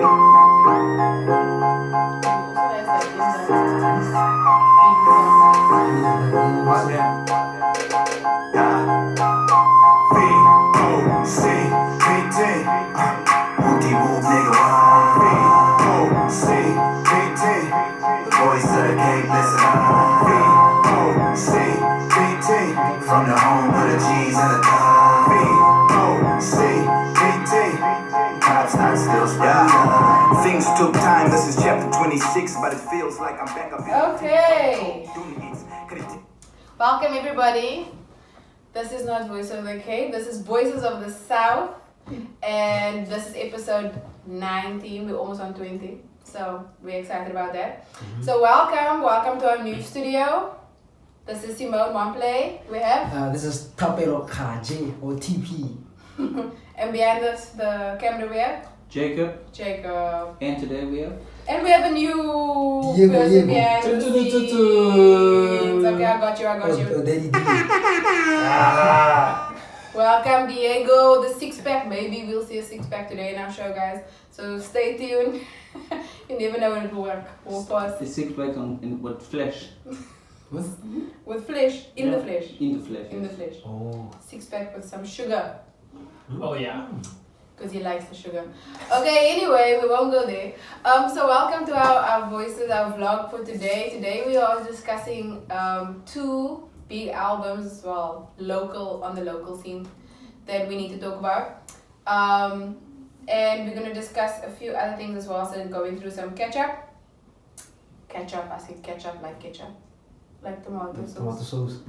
From the home of the G's and the B-O-C-B-T. Cops not still spending. Things took time. This is chapter 26, but it feels like I'm back up. Okay. Welcome everybody. This is not Voice of the Cape. This is Voices of the South, and this is episode 19. We're almost on 20, so we're excited about that. So welcome to our new studio. This is Simone, one play. We have this is Tapelo Karaji or TP. And behind us the camera we have Jacob. And today we have a new person behind the scenes. Okay, I got you. Welcome Diego, the six-pack. Maybe we'll see a six-pack today in our show, guys. So stay tuned. You never know when it will work. We'll pause. The six-pack in what flesh? With flesh. In the flesh. Oh. Six-pack with some sugar. Oh yeah. Because he likes the sugar. Okay, anyway, we won't go there. So welcome to our Voices, our vlog for today. Today we are discussing two big albums as well, on the local scene that we need to talk about. And we're going to discuss a few other things as well, so going through some ketchup. I say ketchup like ketchup. Like tomato sauce. Tomato sauce.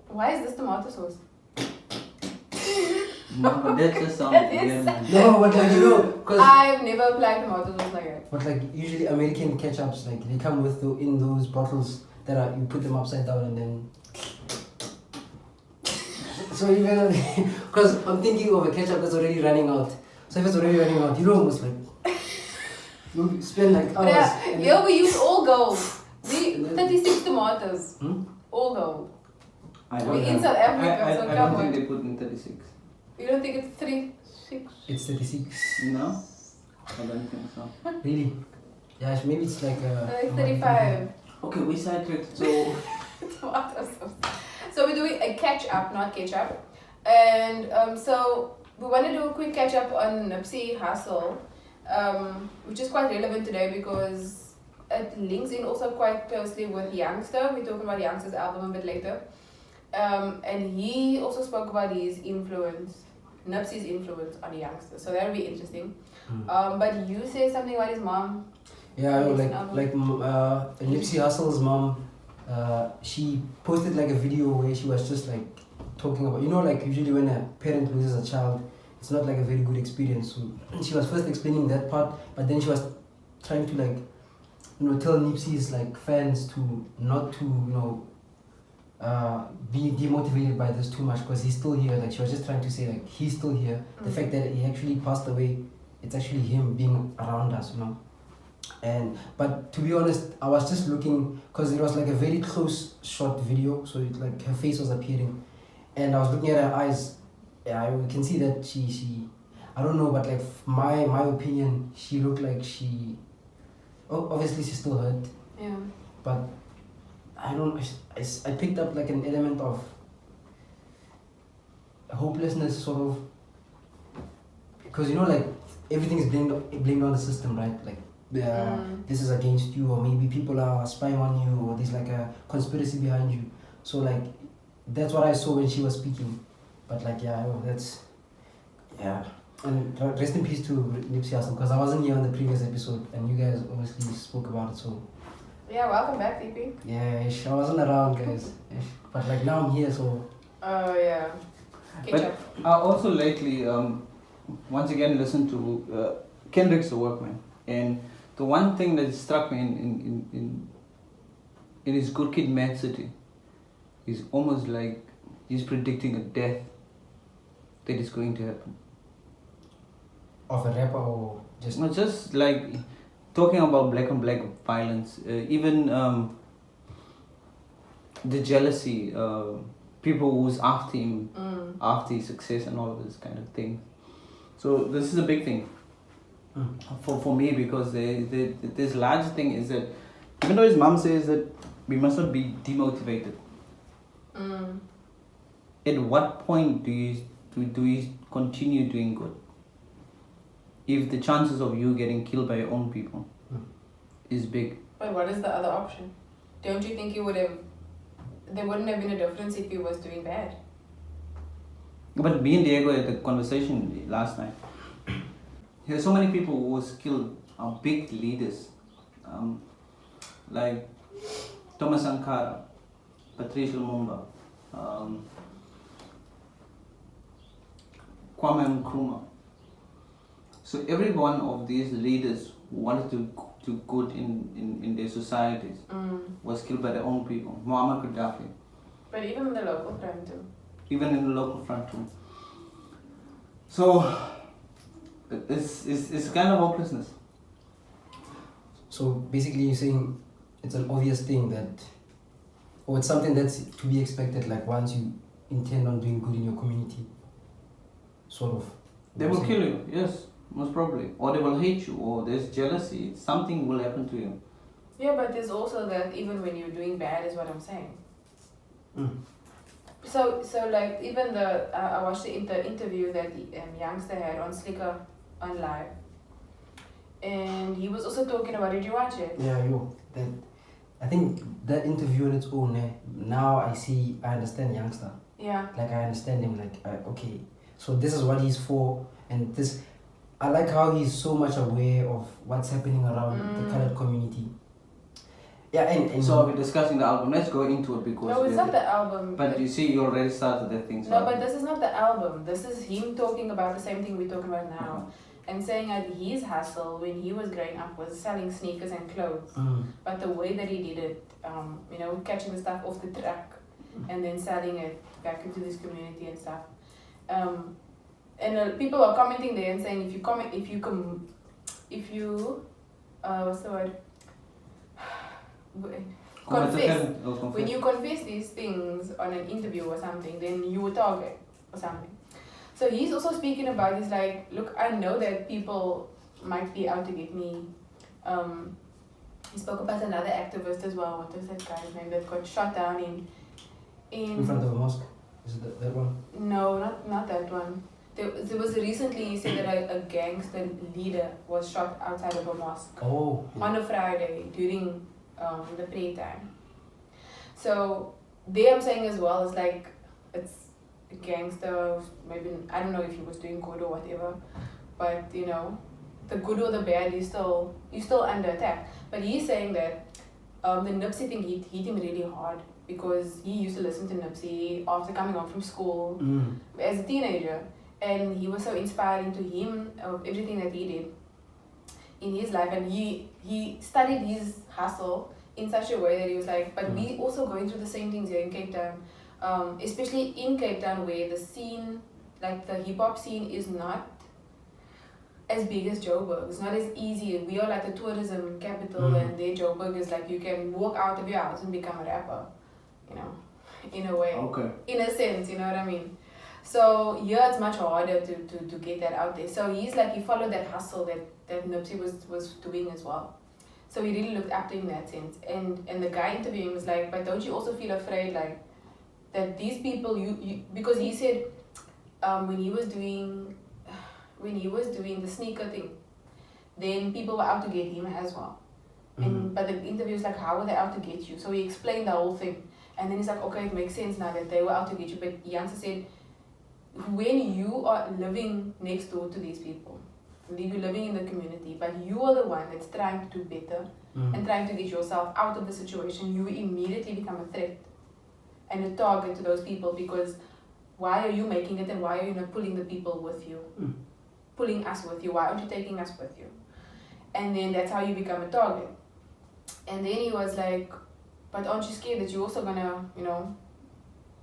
Why is this tomato sauce? No, that just sounds weird. No, but like cause I've never applied tomato sauce like that. but like usually American ketchups, like they come with in those bottles that are you put them upside down and then. So you know, because I'm thinking of a ketchup that's already running out. So if it's already running out, you almost like you spend like hours. Yeah, we use all gold. 36 tomatoes. All gold. We're in South Africa, so I don't think they put in 36. You don't think it's 36? It's 36. No? I don't think so. Really? Yeah, maybe it's like 35. Okay, we sidetracked, so... Tomato sauce. So we're doing a catch-up, not ketchup. And so we want to do a quick catch-up on Nipsey Hussle, which is quite relevant today because it links in also quite closely with Youngsta. We're talking about Youngsta's album a bit later. And he also spoke about his influence, Nipsey's influence on Youngsta. So that'll be interesting. But you say something about his mom. Yeah, Nipsey Hussle's mom, she posted like a video where she was just like talking about, like usually when a parent loses a child, it's not like a very good experience. So she was first explaining that part, but then she was trying to like, tell Nipsey's like fans to not to, be demotivated by this too much because he's still here. Like she was just trying to say like he's still here. The fact that he actually passed away, it's actually him being around us, but to be honest, I was just looking because it was like a very close shot video, so it, like her face was appearing, and I was looking at her eyes. Yeah, we can see that she I don't know, but like my opinion, she looked like obviously she's still hurt. Yeah. But I picked up like an element of hopelessness, sort of, because like everything is blamed on the system, right? Like this is against you, or maybe people are spying on you, or there's like a conspiracy behind you. So like that's what I saw when she was speaking. But like and rest in peace to Nipsey Hussle, because I wasn't here on the previous episode and you guys obviously spoke about it, so yeah, welcome back, TP. yeah, I wasn't around, guys. But like now I'm here, so oh yeah. Ketchup. But I also lately once again listened to Kendrick's work, man, and the one thing that struck me in his Good Kid, Mad City is almost like he's predicting a death that is going to happen. of a rapper or just Not just like talking about black on black violence, even the jealousy, people who's after him, after his success and all of this kind of thing. So this is a big thing. for me, because this large thing is that even though his mom says that we must not be demotivated, at what point do you continue doing good if the chances of you getting killed by your own people is big? But what is the other option? Don't you think there wouldn't have been a difference if he was doing bad? But me and Diego had a conversation last night. There's so many people who was killed are big leaders, like Thomas Sankara, Patrice Lumumba, Kwame Nkrumah. So every one of these leaders who wanted to do good in their societies was killed by their own people. Muammar Gaddafi. But even in the local front too. Even in the local front too. So it's kind of hopelessness. So basically you're saying it's an obvious thing that, or it's something that's to be expected, like once you intend on doing good in your community, sort of. They will kill you, yes, most probably. Or they will hate you, or there's jealousy, something will happen to you. Yeah, but there's also that even when you're doing bad is what I'm saying. So like even I watched the interview that the youngster had on Slicker on live, and he was also talking about. Did you watch it? Yeah, I think that interview on its own. Now I understand youngster. Yeah. Like I understand him. Like okay, so this is what he's for, and this. I like how he's so much aware of what's happening around the colored community. Yeah, and so we're discussing the album. Let's go into it because no, it's not the album. But you see, you already started that thing. So no, but this is not the album. This is him talking about the same thing we're talking about now, and saying that his hustle when he was growing up was selling sneakers and clothes. But the way that he did it, catching the stuff off the truck and then selling it back into this community and stuff. And people are commenting there and saying if you what's the word? Confess. When you confess these things on an interview or something, then you will target or something. So he's also speaking about, he's like, look, I know that people might be out to get me. He spoke about another activist as well. What was that guy's name that got shot down in front of a mosque? Is it that one? No, not that one. There was recently, he said that a gangster leader was shot outside of a mosque. Oh. On a Friday during the prayer time. So there I'm saying as well, it's like it's a gangster, maybe I don't know if he was doing good or whatever, but the good or the bad is still under attack. But he's saying that the Nipsey thing hit him really hard because he used to listen to Nipsey after coming home from school as a teenager, and he was so inspiring to him of everything that he did in his life, and he studied his hustle in such a way that he was like, but we also going through the same things here in Cape Town, especially in Cape Town where the scene, like the hip-hop scene, is not as big as Joburg. It's not as easy. We are like the tourism capital, and there Joburg is like you can walk out of your house and become a rapper, in a way. Okay. In a sense, you know what I mean? So yeah, it's much harder to get that out there. So he's like, he followed that hustle that Nipsey was doing as well. So he really looked up to him in that sense. And the guy interviewing was like, but don't you also feel afraid like that these people you because he said when he was doing the sneaker thing, then people were out to get him as well. But the interview was like, how were they out to get you? So he explained the whole thing. And then he's like, okay, it makes sense now that they were out to get you. But Janse said, when you are living next door to these people, you're living in the community, but you are the one that's trying to do better and trying to get yourself out of the situation, you immediately become a threat and a target to those people, because why are you making it and why are you not pulling the people with you? Pulling us with you? Why aren't you taking us with you? And then that's how you become a target. And then he was like, but aren't you scared that you're also gonna,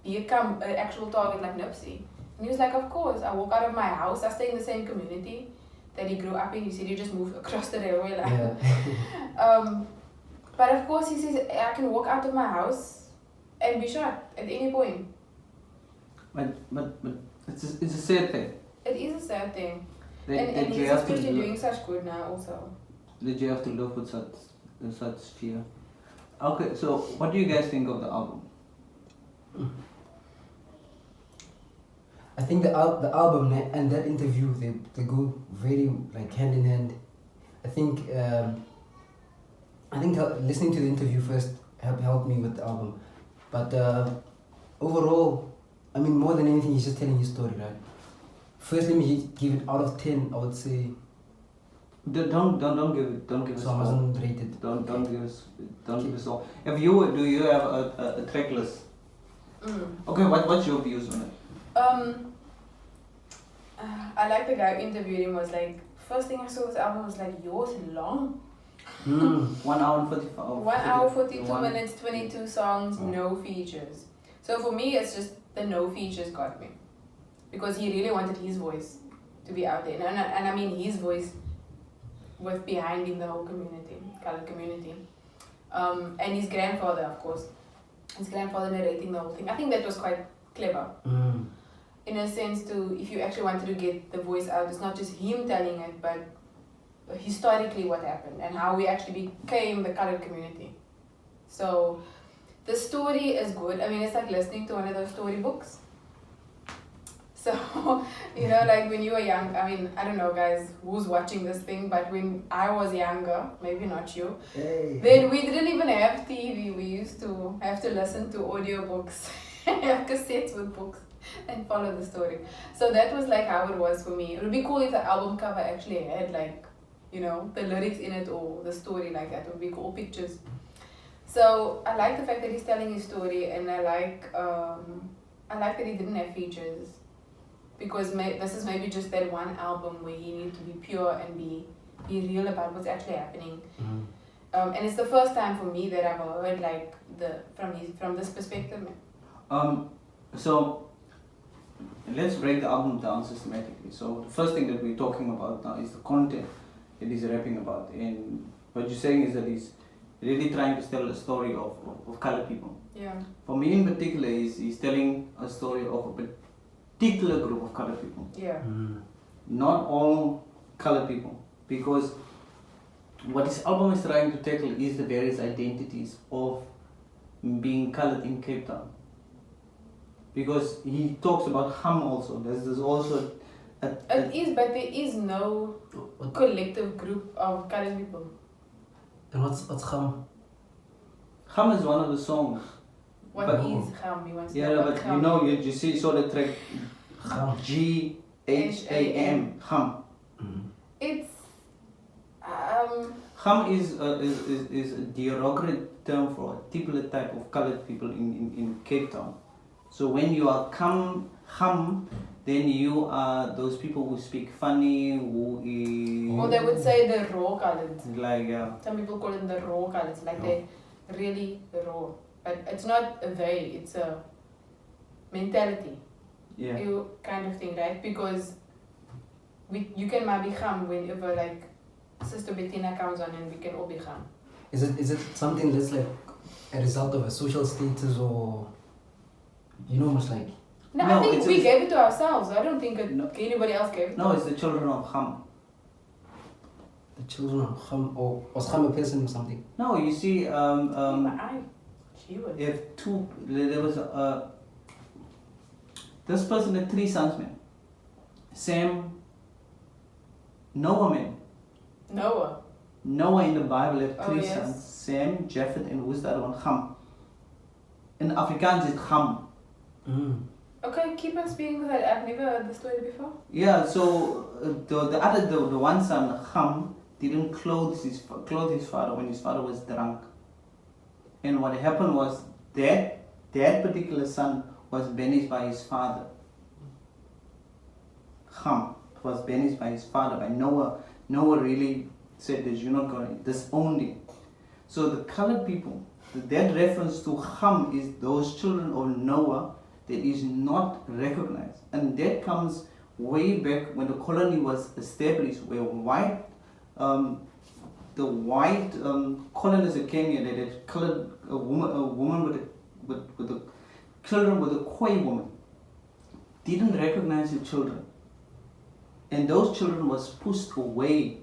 become an actual target like Nipsey? And he was like, of course, I walk out of my house, I stay in the same community that he grew up in. He said he just moved across the railway line. Yeah. But of course he says, I can walk out of my house and be shot at any point. But it's a sad thing. It is a sad thing. And you he's have to especially live, doing such good now also. that you have to live with such fear. Okay, so what do you guys think of the album? I think the album and that interview they go very like hand in hand. I think listening to the interview first helped me with the album, but overall, I mean, more than anything, he's just telling his story, right? First, let me give it out of 10. I would say. Don't give it. So I wasn't rated. Don't give us all. Do you have a track list? Okay, what's your views on it? I like the guy who interviewed him was like, first thing I saw this album was like, yours long. 1 hour and 45. 1 hour 42 minutes, 22 songs, no features. So for me, it's just the no features got me, because he really wanted his voice to be out there, and I mean his voice with behind him the whole community, colored community, and his grandfather, of course, his grandfather narrating the whole thing. I think that was quite clever. In a sense, to if you actually wanted to get the voice out, it's not just him telling it, but historically what happened and how we actually became the colored community. So the story is good. I mean, it's like listening to one of those storybooks. So, you know, like when you were young, I mean, I don't know guys who's watching this thing, but when I was younger, maybe not you, then we didn't even have TV. We used to have to listen to audiobooks, have cassettes with books, and follow the story. So that was like how it was for me. It would be cool if the album cover actually had like, you know, the lyrics in it or the story like that. It would be cool pictures. So I like the fact that he's telling his story, and I like that he didn't have features, because this is maybe just that one album where he needed to be pure and be real about what's actually happening. And it's the first time for me that I've heard like from this perspective. So let's break the album down systematically. So the first thing that we're talking about now is the content that he's rapping about, and what you're saying is that he's really trying to tell a story of colored people. Yeah. For me in particular, he's telling a story of a particular group of colored people. Yeah. Not all colored people, because what this album is trying to tackle is the various identities of being colored in Cape Town. Because he talks about Ham also. There's also It is, but there is no collective group of colored people. And what's Kham? Ham is one of the songs. What But- is Kham? You want to Yeah, know what but Kham you know, is? you saw the track Kham. Gham, Ham. It's Ham is a derogatory term for a particular type of colored people in Cape Town. So when you are Ham, then you are those people who speak funny, who is... or they would say the raw colored. Like, Some people call it the raw colours, like they're really raw. But it's not a they, it's a mentality. yeah. You kind of thing, right? Because you can maybe Kham whenever like Sister Bettina comes on, and we can all be Kham. Is it something that's like a result of a social status, or you know, almost like No, No, I think it's- we gave it to ourselves. I don't think No. anybody else gave it. No, it's the children of Ham. the children of Kham, or was Kham a person or something? No, you see, She was. if there was this person had 3 sons, man. Sam, Noah, man. Noah. Noah in the Bible had 3 Oh, yes. sons, Sam, Japheth, and who's the other one? Ham. In Afrikaans it's Ham. Okay, keep on speaking because I've never heard the story before. Yeah, so the one son, Ham, didn't clothe his father when his father was drunk. And what happened was that particular son was banished by his father. Ham was banished by his father, by Noah. Noah really said that you're not going to disown him. So the colored people, that reference to Ham is those children of Noah that is not recognized. And that comes way back when the colony was established, where the white colonists that came here, that had colored a woman with the children with a Khoi woman, didn't recognize the children. and those children was pushed away,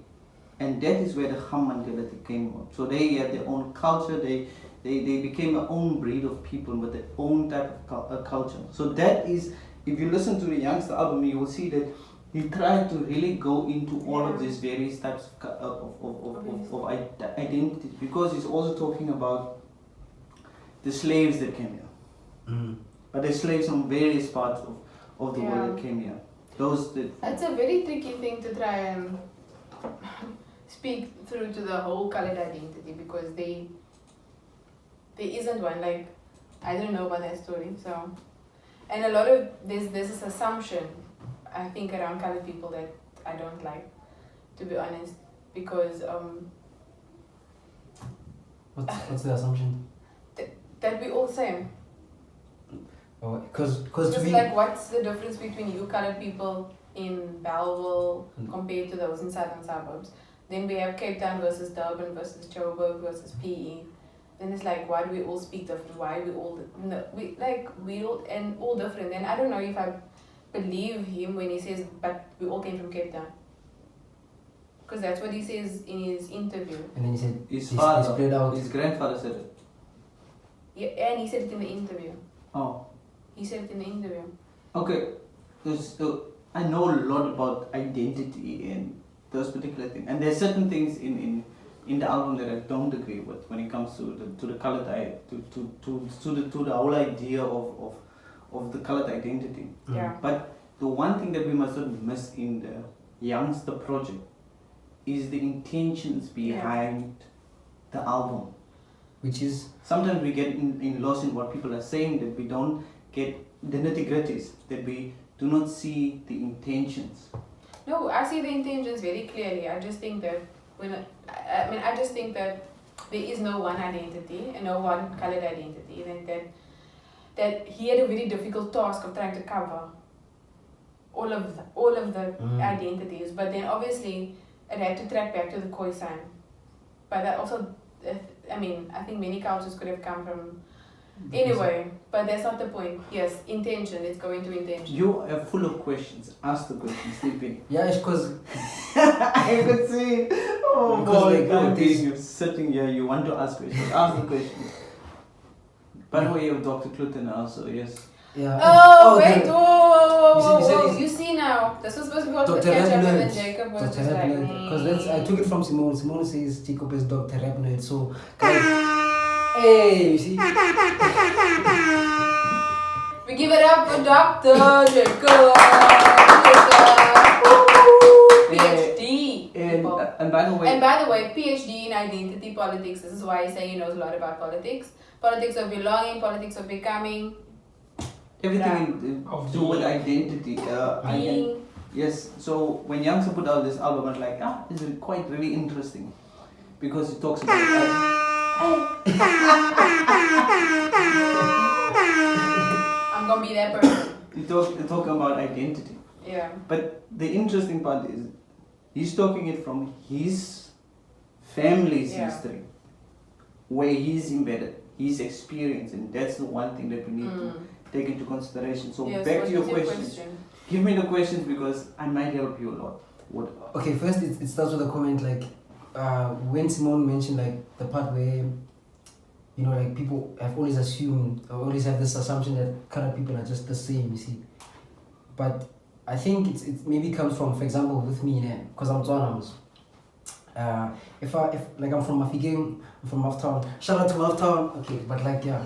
and that is where the Kham mentality came from. So they had their own culture, they became their own breed of people with their own type of culture. So that is, if you listen to the Youngster album, you will see that he tried to really go into all of these various types of identity, because he's also talking about the slaves that came here. But the slaves from various parts of the world that came here. It's a very tricky thing to try and speak through to the whole colored identity, because there isn't one. Like, I don't know about that story, so, and a lot of there's this assumption, I think, around colored people that I don't like, to be honest, because what's the assumption? that we all same. Oh, because Just like, what's the difference between you colored people in Belleville compared to those in southern suburbs? Then we have Cape Town versus Durban versus Joburg versus PE. Then it's like, why do we all speak different? Why we all all different? And I don't know if I believe him when he says, but we all came from Cape Town, because that's what he says in his interview. And then he said his grandfather said it. Yeah, and he said it in the interview. Oh. He said it in the interview. Okay, I know a lot about identity and those particular things, and there's certain things in the album that I don't agree with when it comes to the colored to the whole idea of the colored identity. Yeah. But the one thing that we must not miss in the Youngster project is the intentions behind the album. Which is, sometimes we get lost in what people are saying, that we don't get the nitty-gritties, that we do not see the intentions. No, I see the intentions very clearly. I just think that I just think that there is no one identity and no one colored identity, and that he had a very difficult task of trying to cover all of the identities. But then obviously it had to track back to the Khoi sign. But that also, I think many cultures could have come from. Anyway, but that's not the point. Yes, intention. Let's go into intention. You are full of questions. Ask the questions, Sleepy. yeah, it's because I could see. Oh Because boy, like, this- you're sitting here. You want to ask questions. Ask the questions. By the way, you have Dr. Clutten also. Yes. yeah. Oh, wait! the- Whoa! you You see now, this was supposed to be what the Dr. Ketchup, and Rap then Nerds. Jacob was Dr. just Rap like, Nerd. Because I took it from Simone. Simone says Jacob is Dr. Rap Nerd. So, guys, hey, you see? We give it up for Dr. Jacob. PhD. people. And by the way, PhD in identity politics. This is why I say he knows a lot about politics. Politics of belonging, politics of becoming. everything to do with identity. Being. Yes. So when Youngster put out this album, I was like, this is quite really interesting, because he talks about. I'm gonna be that person. He talk about identity. Yeah. But the interesting part is, he's talking it from his family's history, where he's embedded, his experience, and that's the one thing that we need to take into consideration. So back to your questions. Give me the questions, because I might help you a lot. Okay, first it starts with a comment like, when Simone mentioned like the part where, you know, like people have always assumed or always have this assumption that colored people are just the same, you see. But I think it maybe comes from, for example, with me, because I'm Tswana. If like I'm from Mafeking, I'm from Maftown. Shout out to Maftown. Okay, but like yeah,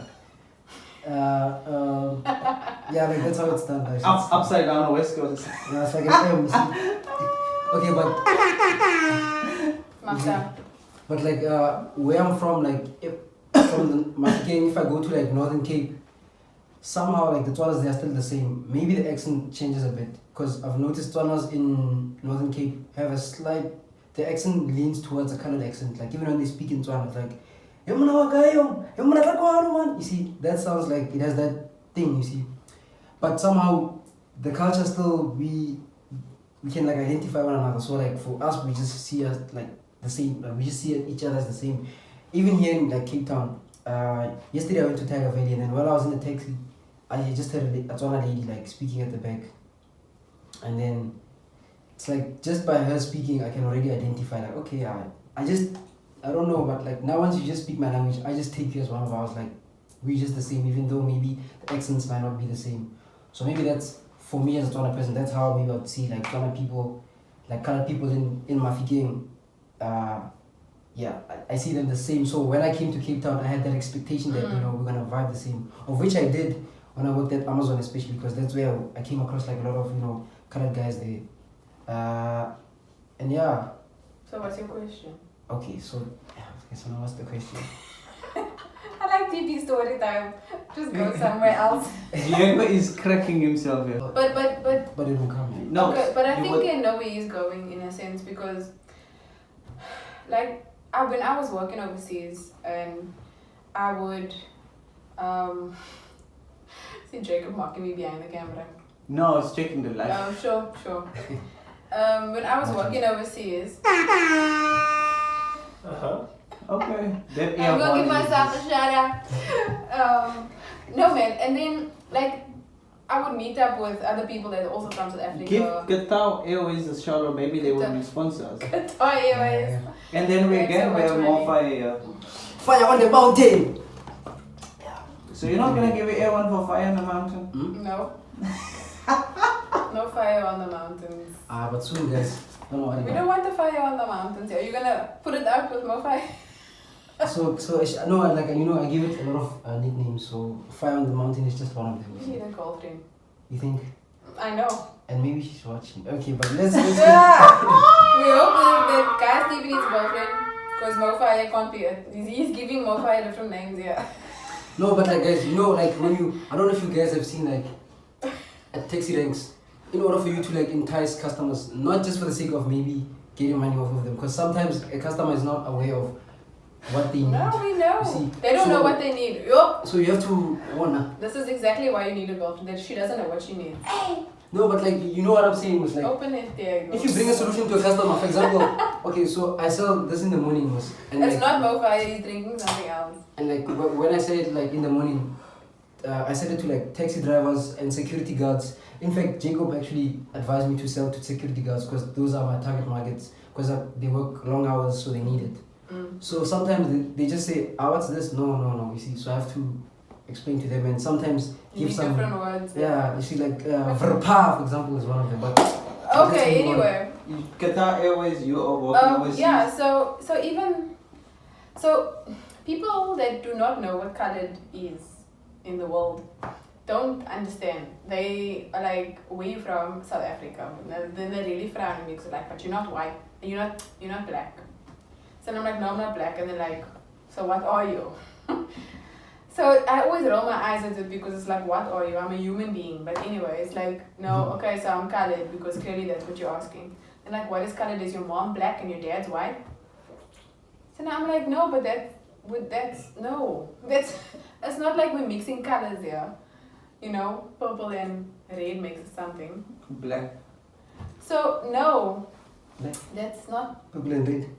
like that's how it's done. Like, Upside down on West Coast. Yeah, it's like an M. You see. Okay, but Mafta. but like where I'm from, like from the Mafeking, if I go to like Northern Cape, somehow like the Tswanas, they are still the same. Maybe the accent changes a bit, because I've noticed Tswanas in Northern Cape have a slight, the accent leans towards a colored accent. Like even when they speak in Tswana, it's like, you see, that sounds like it has that thing, you see. But somehow the culture still, we can like identify one another. So like for us, we just see us like the same. Like, we just see each other as the same. Even here in like Cape Town, yesterday I went to Tiger Valley, and then while I was in the taxi, I just heard a Tswana lady like speaking at the back, and then it's like just by her speaking, I can already identify like, okay, I don't know, but like now once you just speak my language, I just take you as one of ours. Like we're just the same, even though maybe the accents might not be the same. So maybe that's for me as a Tswana person. That's how maybe I would see like Tswana people, like colored people in Mafikeng. Yeah, I see them the same. So when I came to Cape Town, I had that expectation that you know we're gonna vibe the same, of which I did when I worked at Amazon, especially because that's where I came across like a lot of colored guys there. And yeah. So what's your question? Okay, so now what's the question? I like TP story time. Just go somewhere else. Diego is cracking himself here. But it will come here. No, okay, but I think I know where he's going in a sense because, like, when I was working overseas and I would see Jacob mocking me behind the camera. No, I was checking the light. Oh, sure. When I was working overseas. Okay. I'm gonna give myself a shout out. No man, and then like I would meet up with other people that are also from South Africa. Give Qatar Airways a shout out, maybe they will be sponsors. Qatar Airways. And then we Thanks again so we much, have more Manny. fire. Fire on the mountain! So you're not gonna give it air one for fire on the mountain? No. No fire on the mountains. But soon guys, don't worry. We don't want the fire on the mountains. Are you gonna put it out with more fire? So no, like I give it a lot of nicknames. So Fire on the Mountain is just one of them. You need a girlfriend. You think? I know. And maybe she's watching. Okay, but let's We hope that guy Stevie needs a girlfriend because Mofire can't be it. He's giving Mofire different names, yeah. No, but like guys, like when I don't know if you guys have seen like at taxi ranks, in order for you to like entice customers, not just for the sake of maybe getting money off of them, because sometimes a customer is not aware of what they need. No, we know. You see? They don't know what they need. Yup. So you have to wanna. This is exactly why you need a girlfriend. That she doesn't know what she needs. No, but like you know what I'm saying was like. Open it there. If you bring a solution to a customer, for example, okay, so I sell this in the morning, and it's like, not Mofire. He's drinking something else. And like when I say it like in the morning, I said it to like taxi drivers and security guards. In fact, Jacob actually advised me to sell to security guards because those are my target markets because they work long hours, so they need it. So sometimes they just say, what's this? No, you see. So I have to explain to them and sometimes give some different words. Yeah, you see, like verpa, for example, is one of them. But okay, anyway. Qatar Airways, you are working overseas. Yeah, so people that do not know what colored is in the world don't understand. They are like, where you from? South Africa. Then they really frown at me because like, but you're not white. You're not black. So I'm like, no, I'm not black. And they're like, so what are you? So I always roll my eyes at it because it's like, what are you? I'm a human being. But anyway, it's like, no, okay, so I'm colored because clearly that's what you're asking. And like, what is colored? Is your mom black and your dad's white? So now I'm like, no, but that's it's not like we're mixing colors here. You know, purple and red makes something. Black. So no, Black. That's not. Purple and red.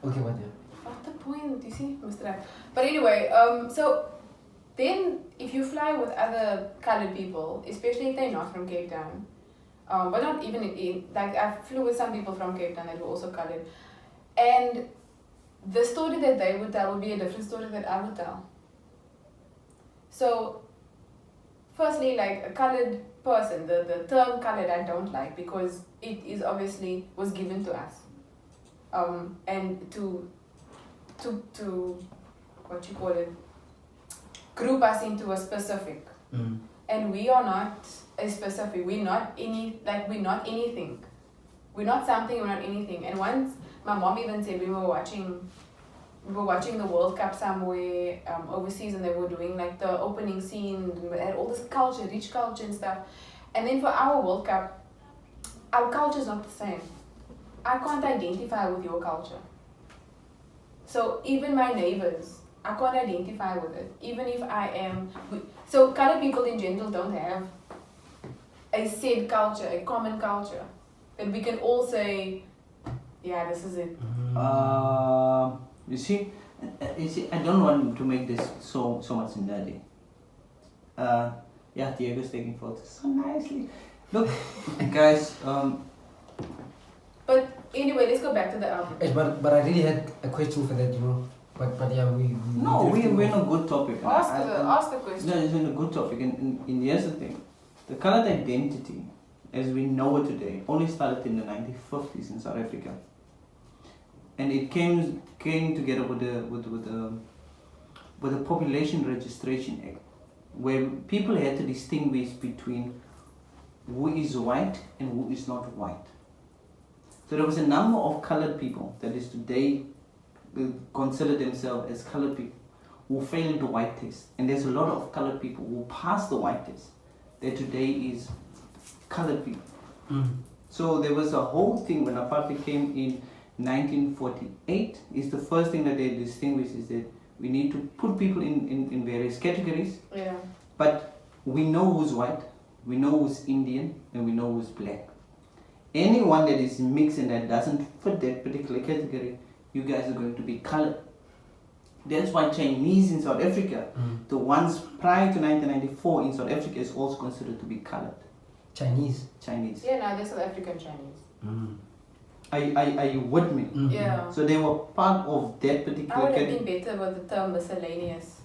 Okay, what? What's the point? You see, Mr. Right. But anyway, so then if you fly with other colored people, especially if they're not from Cape Town, but not even like I flew with some people from Cape Town that were also colored, and the story that they would tell would be a different story that I would tell. So, firstly, like a colored person, the term colored I don't like because it is obviously was given to us, and to what you call it, group us into a specific, and we are not a specific. We're not anything. We're not something. We're not anything. And once my mom even said we were watching the World Cup somewhere overseas, and they were doing like the opening scene. They had all this culture, rich culture and stuff. And then for our World Cup, our culture is not the same. I can't identify with your culture. So even my neighbors, I can't identify with it. Even if I am... So colored people in general don't have a said culture, a common culture. That we can all say, yeah, this is it. You see, I don't want to make this so much nerdy. Yeah, Diego's taking photos so nicely. Look, guys, Anyway, let's go back to the album. But I really had a question for that, you know. But yeah, we we're in a good topic. Ask the question. No, it's in a good topic, and here's the thing: the colored identity, as we know it today, only started in the 1950s in South Africa, and it came together with the Population Registration Act, where people had to distinguish between who is white and who is not white. So there was a number of colored people that is today consider themselves as colored people who failed the white test, and there's a lot of colored people who passed the white test that today is colored people. So there was a whole thing when apartheid came in 1948. Is the first thing that they distinguished is that we need to put people in various categories. Yeah. But we know who's white, we know who's Indian, and we know who's black. Anyone that is mixed and that doesn't fit that particular category, you guys are going to be colored. That's why Chinese in South Africa, the ones prior to 1994 in South Africa, is also considered to be colored. Chinese. Yeah, now they're South African Chinese. Are you with me? Yeah. So they were part of that I particular would have category. been better with the term miscellaneous.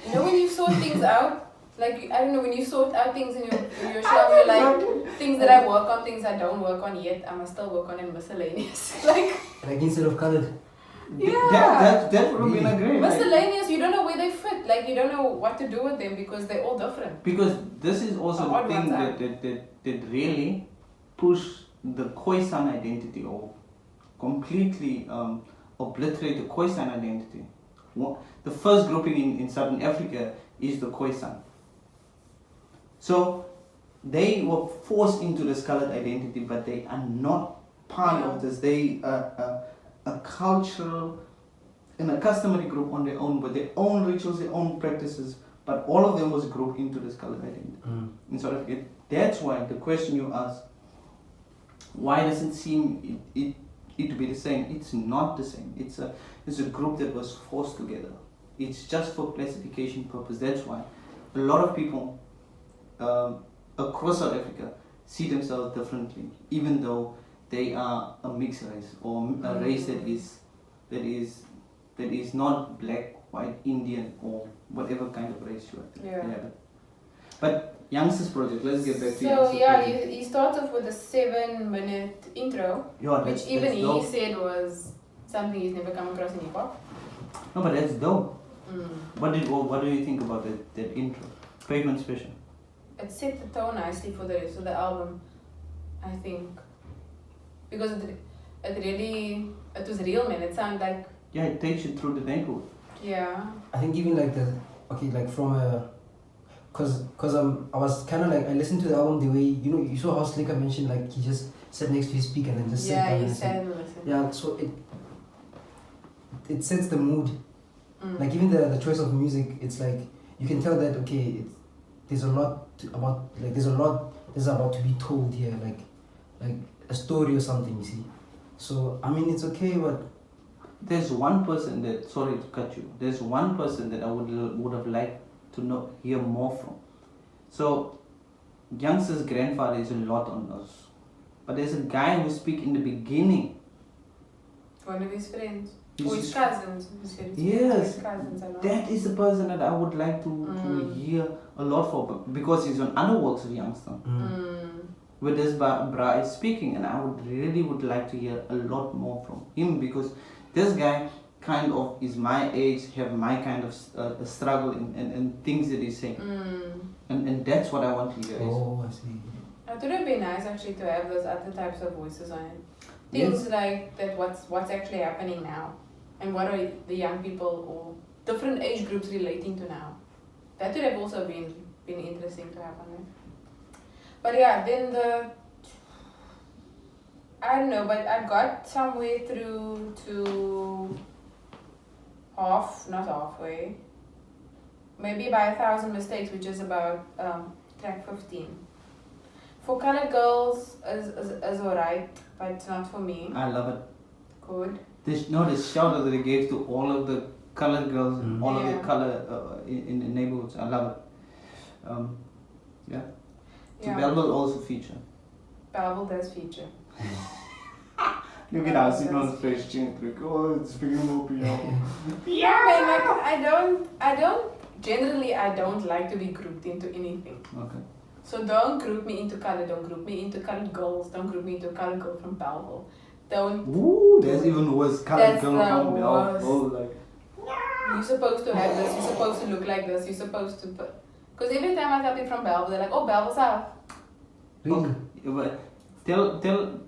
You know when you sort things out? Like, I don't know, when you sort out things in your shelf, you're like, things that I work on, things I don't work on yet, I must still work on in miscellaneous. like instead of colored. Yeah. That would have been a great. Miscellaneous, you don't know where they fit. Like, you don't know what to do with them because they're all different. Because this is also Odd the thing ones that really push the Khoisan identity or completely obliterate the Khoisan identity. The first grouping in Southern Africa is the Khoisan. So they were forced into this colored identity, but they are not part of this. They are a cultural and a customary group on their own, with their own rituals, their own practices, but all of them was grouped into this colored identity. In South Africa, that's why the question you asked, why does it seem it to be the same? It's not the same. It's a group that was forced together. It's just for classification purpose. That's why a lot of people across South Africa see themselves differently, even though they are a mixed race or a race that is not black, white, Indian, or whatever kind of race you are. Yeah. But Youngsters Project, let's get back to So Youngsters yeah, Project. he starts off with a 7-minute intro, which even he dope. said was something he's never come across in hip hop. No, but that's dope. What do you think about that intro? Pavement Special. It set the tone nicely for the rest of the album, I think, because it was real, man. It sounded like, Yeah, it takes you through the neighborhood. yeah. I think even like from a, cause I was kind of like, I listened to the album the way, you saw how Slicker mentioned, like he just sat next to his speaker and then just sat down He and sat and listened. yeah, so it sets the mood. Like even the choice of music, it's like you can tell that there's a lot about to be told here, like a story or something, you see. So I mean, it's okay, but There's one person that, sorry to cut you, there's one person that I would have liked to hear more from. So, Youngster's grandfather is a lot on us. But there's a guy who speak in the beginning. One of his friends. His- Or his cousins. Yes, His cousins, I know. that is the person that I would like to hear a lot for, because he's on other works of Youngster. Where this bra is speaking, and I would like to hear a lot more from him, because this guy kind of is my age, have my kind of struggle and things that he's saying. And that's what I want to hear. oh, I see. I thought it would be nice actually to have those other types of voices on it. Things like that, what's actually happening now, and what are the young people or different age groups relating to now. That would have also been interesting to have on it. But yeah, then I don't know, but I got somewhere through to not halfway, maybe by 1,000 Mistakes, which is about track 15. For colored girls is alright, but it's not for me. I love it. Good. The shout out that he gave to all of the colored girls, all of the Yeah. color in the neighborhoods. I love it. So Yeah. Bell will also feature. Babel does feature. Look at how Simone's fresh chin trick. Oh, it's speaking up, Yeah, man, like I don't generally I don't like to be grouped into anything. Okay. So don't group me into color, don't group me into colored girls, don't group me into a colored girl from Belleville. Don't. Ooh, that's even worse. Colored That's girl the from worst. oh, like. You're supposed to have this, you're supposed to look like this, you're supposed to put. Because every time I tell people from Belleville, they're like, oh, Belleville's out. Really? Okay, but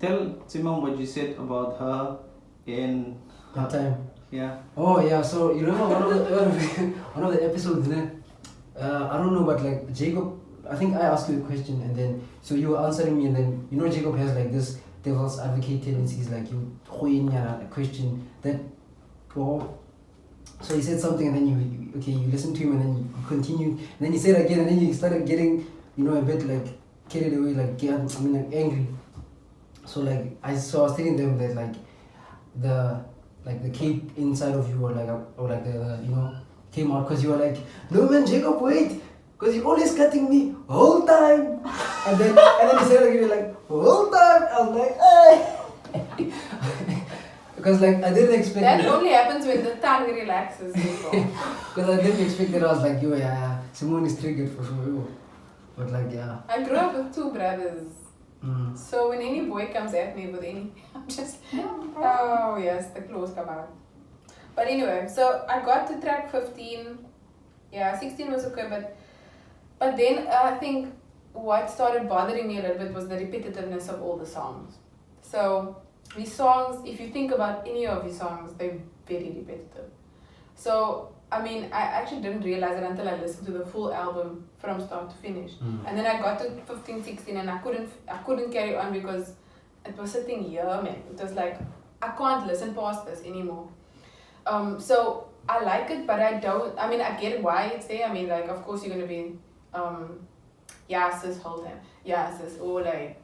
tell Simone what you said about her in That time. yeah. Oh yeah, so you remember one of the episodes, I don't know, but like Jacob, I think I asked you a question and then so you were answering me and then you know Jacob has like this devil's advocate tendencies, like you a question that so he said something and then you listen to him and then you continue and then he said again and then you started getting a bit like carried away, like angry. So like I was telling them that like the cape inside of you or like the came out because you were like, no man Jacob, wait, because you're always cutting me whole time. And then you said again like whole time. I was like, hey. Because like I didn't expect that only happens when the tongue relaxes. Because I didn't expect that. I was like, yo, yeah, Simone is triggered for sure. But like, yeah. I grew up with two brothers. Mm. So when any boy comes at me with anything, I'm just, oh yes, the claws come out. But anyway, so I got to track 15. Yeah, 16 was okay, but then I think what started bothering me a little bit was the repetitiveness of all the songs. So these songs, if you think about any of these songs, they're very repetitive. So I mean, I actually didn't realize it until I listened to the full album from start to finish. And then I got to 15, 16 and I couldn't carry on because it was sitting here, man. It was like, I can't listen past this anymore. So I like it, but I get why it's there. I mean, like, of course you're going to be, yeah, sis, whole time. Yeah, sis, or like,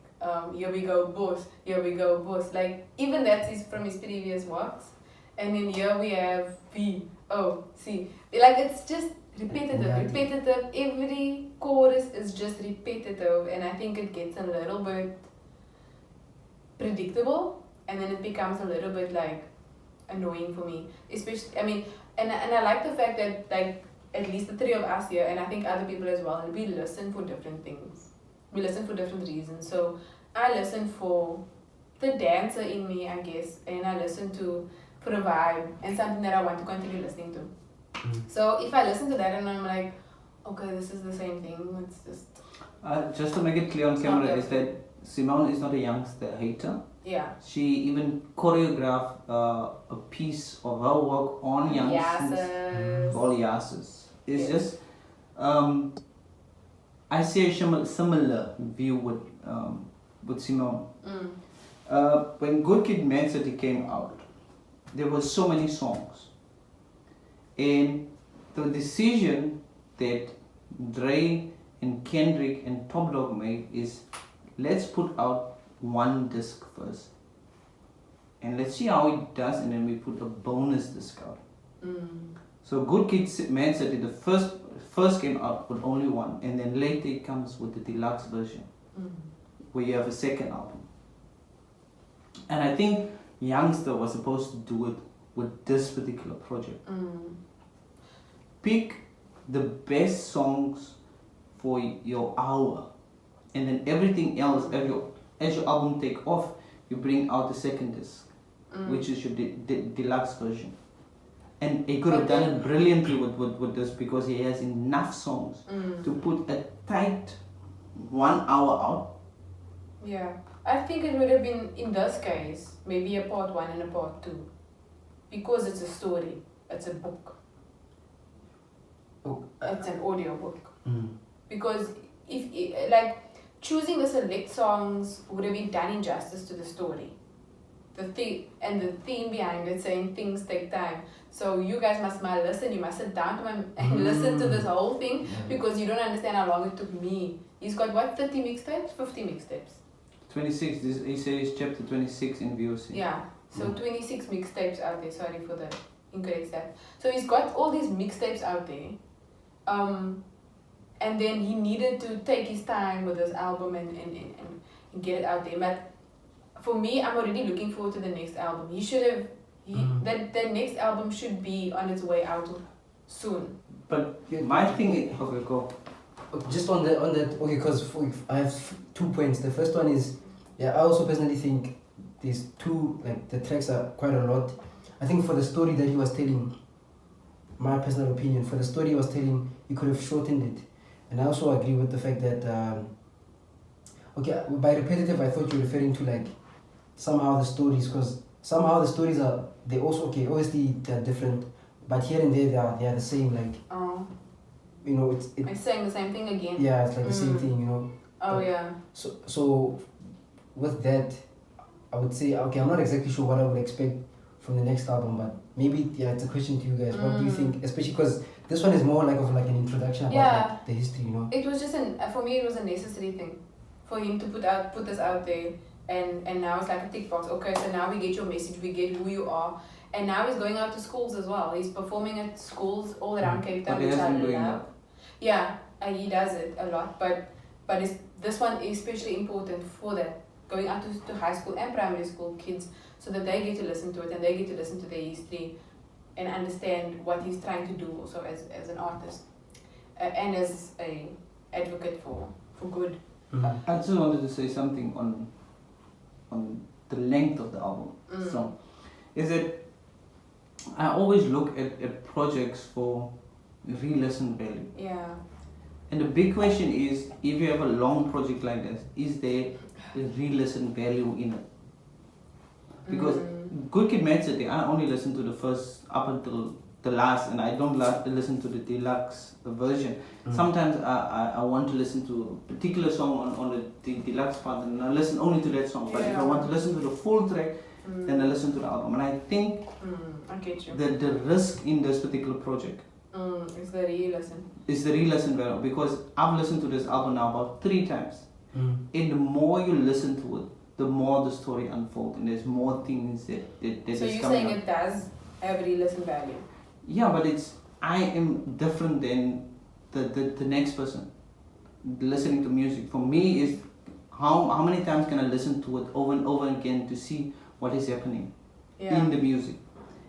here we go, boss. Here we go, boss. Like, even that is from his previous works. And then here we have B. Oh, see, like it's just repetitive. Every chorus is just repetitive, and I think it gets a little bit predictable, and then it becomes a little bit like annoying for me. Especially, I mean, and I like the fact that like at least the three of us here, and I think other people as well, we listen for different things. We listen for different reasons. So I listen for the dancer in me, I guess, and I listen for a vibe and something that I want to continue listening to. So if I listen to that and I'm like, okay, this is the same thing, it's just to make it clear on camera is that Simone is not a youngster hater. Yeah. She even choreographed a piece of her work on youngsters. All Yases. It's just I see a similar view with Simone. When Good Kid, Mad City came out, there were so many songs, and the decision that Dre and Kendrick and Top Dog made is, let's put out one disc first, and let's see how it does, and then we put a bonus disc out. So Good Kid, Mad City, the first came out with only one, and then later it comes with the deluxe version, where you have a second album. And I think Youngster was supposed to do it with this particular project. Pick the best songs for your hour, and then everything else, as your album take off, you bring out the second disc, which is your deluxe version. And he could have done it brilliantly with this, because he has enough songs to put a tight 1 hour out. Yeah, I think it would have been, in this case, maybe a part 1 and a part 2. Because it's a story, it's a book. It's an audio book. Because if like choosing the select songs would have been done injustice to the story. The theme behind it saying things take time. So you guys must listen, you must sit down and listen to this whole thing, because you don't understand how long it took me. He's got what, 30 mixtapes? 50 mixtapes? 26, he says chapter 26 in VOC. Yeah, so 26 mixtapes out there, sorry for the incorrect stat. So he's got all these mixtapes out there. And then he needed to take his time with this album and get it out there. But for me, I'm already looking forward to the next album. He should have. That next album should be on its way out soon. But my thing is, okay, go. Just on that, okay, because I have 2 points. The first one is, I also personally think these two, like, the tracks are quite a lot. I think for the story that he was telling, my personal opinion, for the story he was telling, he could have shortened it. And I also agree with the fact that, okay, by repetitive, I thought you were referring to, like, somehow the stories, because somehow the stories are, they also, okay, obviously they're different, but here and there they are the same, like, you know, it's saying the same thing again. Yeah, it's like the same thing, you know. Oh, but, yeah. So with that, I would say, okay, I'm not exactly sure what I would expect from the next album, but maybe, it's a question to you guys. What do you think? Especially because this one is more like an introduction about like, the history, you know. It was just for me, it was a necessary thing for him to put this out there, and now it's like a tick box. Okay, so now we get your message, we get who you are, and now he's going out to schools as well. He's performing at schools all around Cape Town, which I love. Yeah, he does it a lot, but this one is especially important for that, going out to high school and primary school kids, so that they get to listen to it and they get to listen to their history and understand what he's trying to do also as an artist and as a advocate for good. I just wanted to say something on the length of the album. So, is that I always look at projects for re-listen value. Yeah. And the big question is, if you have a long project like this, is there a re-listen value in it? Because Good Kid, Mad City, I only listen to the first up until the last, and I don't listen to the deluxe version. Sometimes I want to listen to a particular song on the deluxe part, and I listen only to that song. But if I want to listen to the full track, then I listen to the album. And I think I get you. the risk in this particular project is the re-listen. Is the re-listen value, because I've listened to this album now about 3 times. And the more you listen to it, the more the story unfolds, and there's more things that so is you're coming saying up. it does have re-listen value? Yeah, but I am different than the next person listening to music. For me, is how many times can I listen to it over and over again to see what is happening in the music.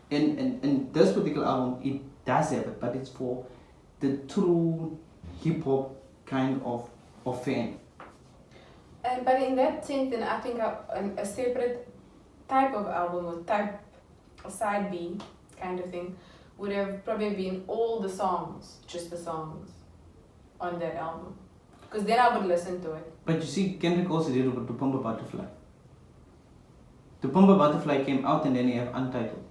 And this particular album, it does have it, but it's for the true hip hop kind of fan. But in that sense, then I think a separate type of album or a side B kind of thing would have probably been all the songs, just the songs on that album. Because then I would listen to it. But you see, Kendrick also did it with The Pumba Butterfly. The Pumba Butterfly came out and then you have Untitled.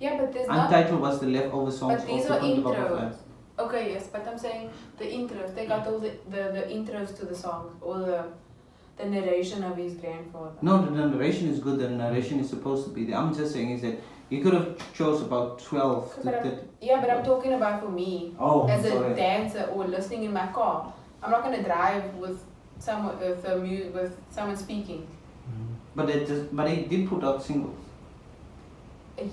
Yeah, but there's Untitled was the leftover songs but these of The are Pumba intros. Butterfly. Okay, yes, but I'm saying the intros. They got all the intros to the songs, or the narration of his grandfather. No, the narration is good. The narration is supposed to be there. I'm just saying is that you could have chose about 12 to 30. Yeah, but I'm talking about for me as a dancer or listening in my car. I'm not gonna drive with someone with someone speaking. But they did put out singles.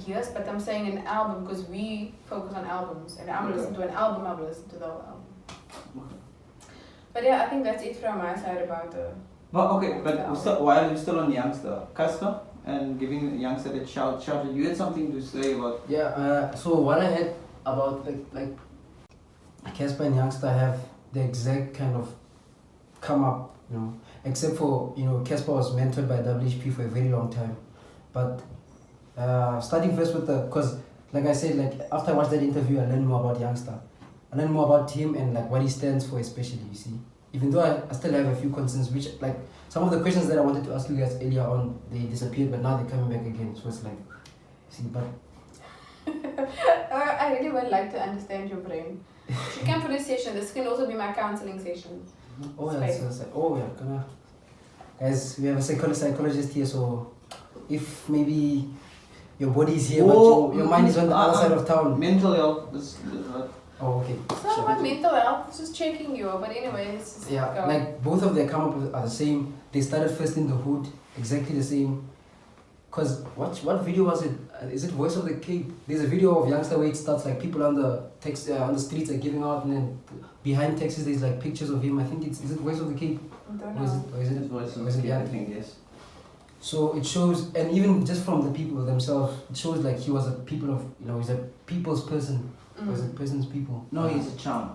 Yes, but I'm saying an album because we focus on albums, and I'm listening to an album. I will listen to the whole album. But yeah, I think that's it from my side about the. But okay, but while we're still on Youngster, Casper, and giving Youngster that shout, you had something to say about. Yeah. So what I had about like Casper and Youngster have the exact kind of come up, you know, except for, you know, Casper was mentored by WHP for a very long time, but starting first with because like I said, like after I watched that interview, I learned more about Youngster. I learned more about him and like what he stands for, especially, you see. Even though I still have a few concerns, which like some of the questions that I wanted to ask you guys earlier on, they disappeared, but now they're coming back again. So it's like, see, but I really would like to understand your brain. You come for this session. This can also be my counseling session. oh yeah, guys, we have a psychologist here, so if maybe your body is here, but your mind is on the other side of town. Mental health is. Oh, okay. It's not about mental health, it's just checking you. But anyway, it's just Yeah, like both of their come up with are the same. They started first in the hood, exactly the same. Cause what video was it? Is it Voice of the Cape? There's a video of Youngster where it starts like people on the streets are giving out, and then behind taxis there's like pictures of him. I think is it Voice of the Cape? I don't Or is know. it Voice of was the it Cape, yeah? I think, yes. So it shows, and even just from the people themselves, it shows like he was a people of, he's a people's person. He was a person's people. No, he's a charmer.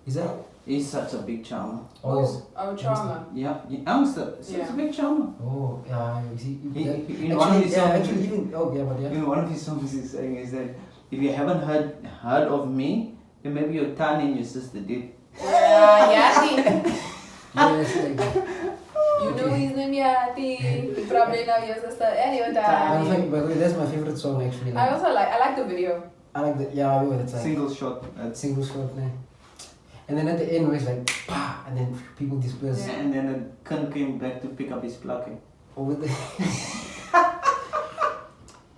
Is that? He's such a big charmer. Oh, charmer. Yeah, youngster. He's a big charmer. Oh, yeah, you see. In one of his songs, actually, even, in one of his songs, he's saying is that if you haven't heard of me, then maybe your Tani and your sister did. Yati. Yes, like. You know his name Yati. You probably know your sister anyway. By the way, that's my favorite song actually. I also I like the video. I like the, yeah, I know what it's like. Single shot. Single shot, man. And then at the end, where it's like, pah, and then people disperse. Yeah, and then the Kun came back to pick up his plucking. Over there.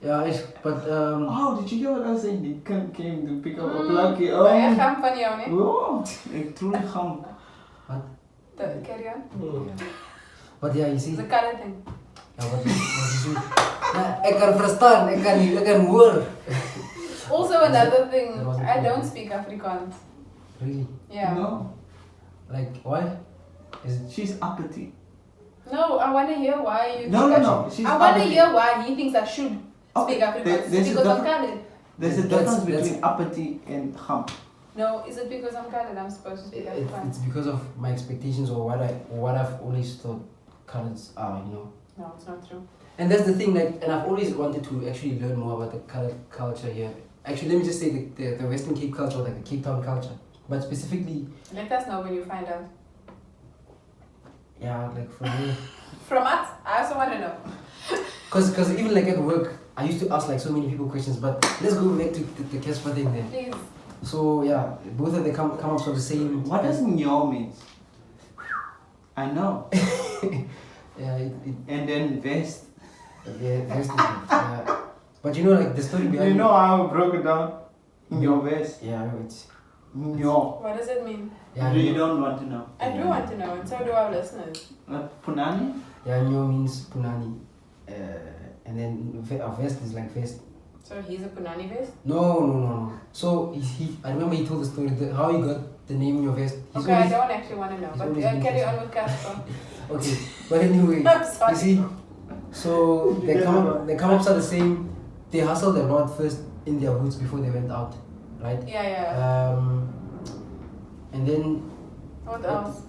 Yeah, but Oh, did you hear what I was saying? The Kun came to pick up a plucking. Baie gaan van jou, nee? Oh, ik truly ham. What? Carry on. Yeah. But yeah, you see. It's a color thing. Yeah, what you see. Nah, ik kan verstaan, ik kan hoor. Also another thing, I don't speak Afrikaans. Really? Yeah. No, Like, why? Is it? she's uppity. No, I want to hear why you No, think no, I no, should. she's I want to uppity. hear why he thinks I should Okay, speak Afrikaans. there's a Because I'm different- colored. There's a That's- difference that's- between uppity and hum. No, is it because I'm colored I'm supposed to speak Afrikaans? It's because of my expectations or what I've always thought colors are, No, it's not true. And that's the thing, like, and I've always wanted to actually learn more about the colored culture here. Actually, let me just say the Western Cape culture, like the Cape Town culture, but specifically, Let us know when you find out. yeah, like for me, From us, I also want to know. cause even like at work, I used to ask like so many people questions. But let's go back to the Casper thing then. Please. So yeah, both of them come up from the same. What does nyo mean? I know. Yeah, And then vest. yeah, that's the thing. Yeah. But like the story behind. You know how I broke it down? Nyo vest. Yeah, it's. Nyo. What does it mean? Yeah, You don't want to know. I do want to know, and so do our listeners. Punani? Yeah, Nyo means punani, and then a vest is like vest. So he's a Punani vest? No. So I remember he told the story how he got the name in your vest. He's Okay, I always- don't actually want to know, he's but always carry been on with Casper. Okay, but anyway, I'm sorry. you see, so they come up to the same. They hustled a lot first in their boots before they went out, right? Yeah. And then What else?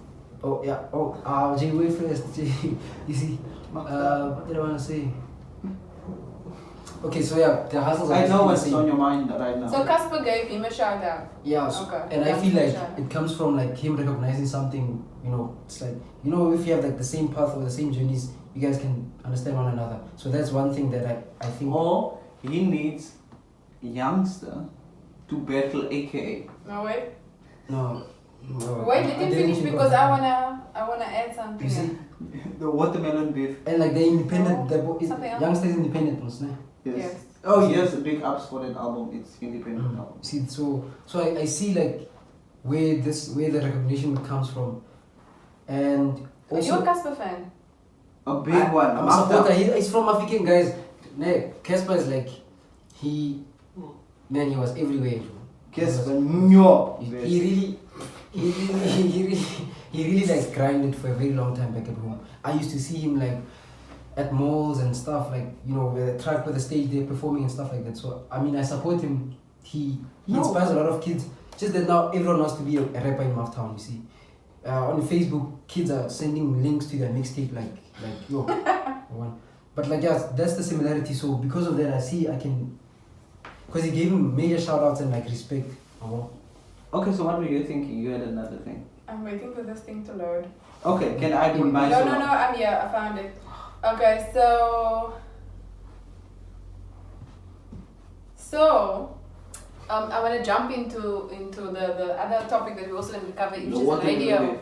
Jay way first. You see, what did I want to say? Okay, so yeah, the hustles. I know what's same. on your mind right now. So Casper gave him a shout out. Yeah, so, Okay, and I that's feel for like sure. it comes from like him recognizing something. It's like if you have like the same path or the same journeys, you guys can understand one another. So that's one thing that I think. Or he needs youngster to battle A.K.A. No, wait. No. Wait, let him didn't finish think because of I that. wanna add something. You see, The watermelon beef. and like the independent, Something else. youngsters independent ones, ne? Yes. Oh yes, big ups for that album. It's independent album. See, so I see like where the recognition comes from, and Are you a also Casper fan? A big one. I'm a supporter. He's from African guys. Ne, Casper is like he was everywhere. Casper Nyo. He really like grinded for a very long time back at home. I used to see him like at malls and stuff, like with a track with a stage there performing and stuff like that. So I mean, I support him. He inspires a lot of kids. Just that now everyone wants to be a rapper in Mouthtown. You see, on Facebook, kids are sending links to their mixtape like yo, one. But like yeah, that's the similarity. So because of that, I can, because he gave him major shout outs and like respect. Okay, so what were you thinking? You had another thing. I'm waiting for this thing to load. Okay, can I put my No, I'm here. I found it. Okay, so I want to jump into the other topic that we also didn't cover, which is the radio.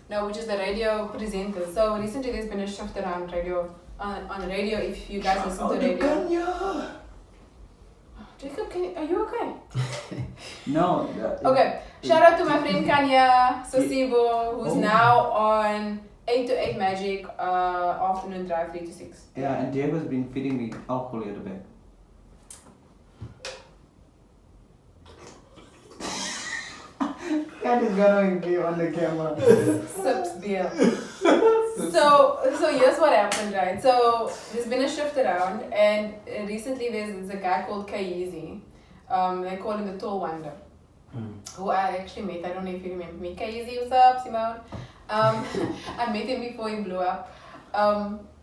No, which is the radio presenters. So recently there's been a shift around radio on radio. If you guys listen to radio. Jacob, are you okay? No. Okay. Shout out to my friend Khanya Sosibo, who's now on 8 to 8 Magic, afternoon drive 3 to 6. Yeah, and Diego's been feeding me alcohol at the back. That is gonna be on the camera. Sips beer. So here's what happened, right? So there's been a shift around, and recently there's a guy called Kyeezi. They call him the Tall Wonder, who I actually met. I don't know if you remember me. Kyeezi, what's up, Simone? I met him before he blew up.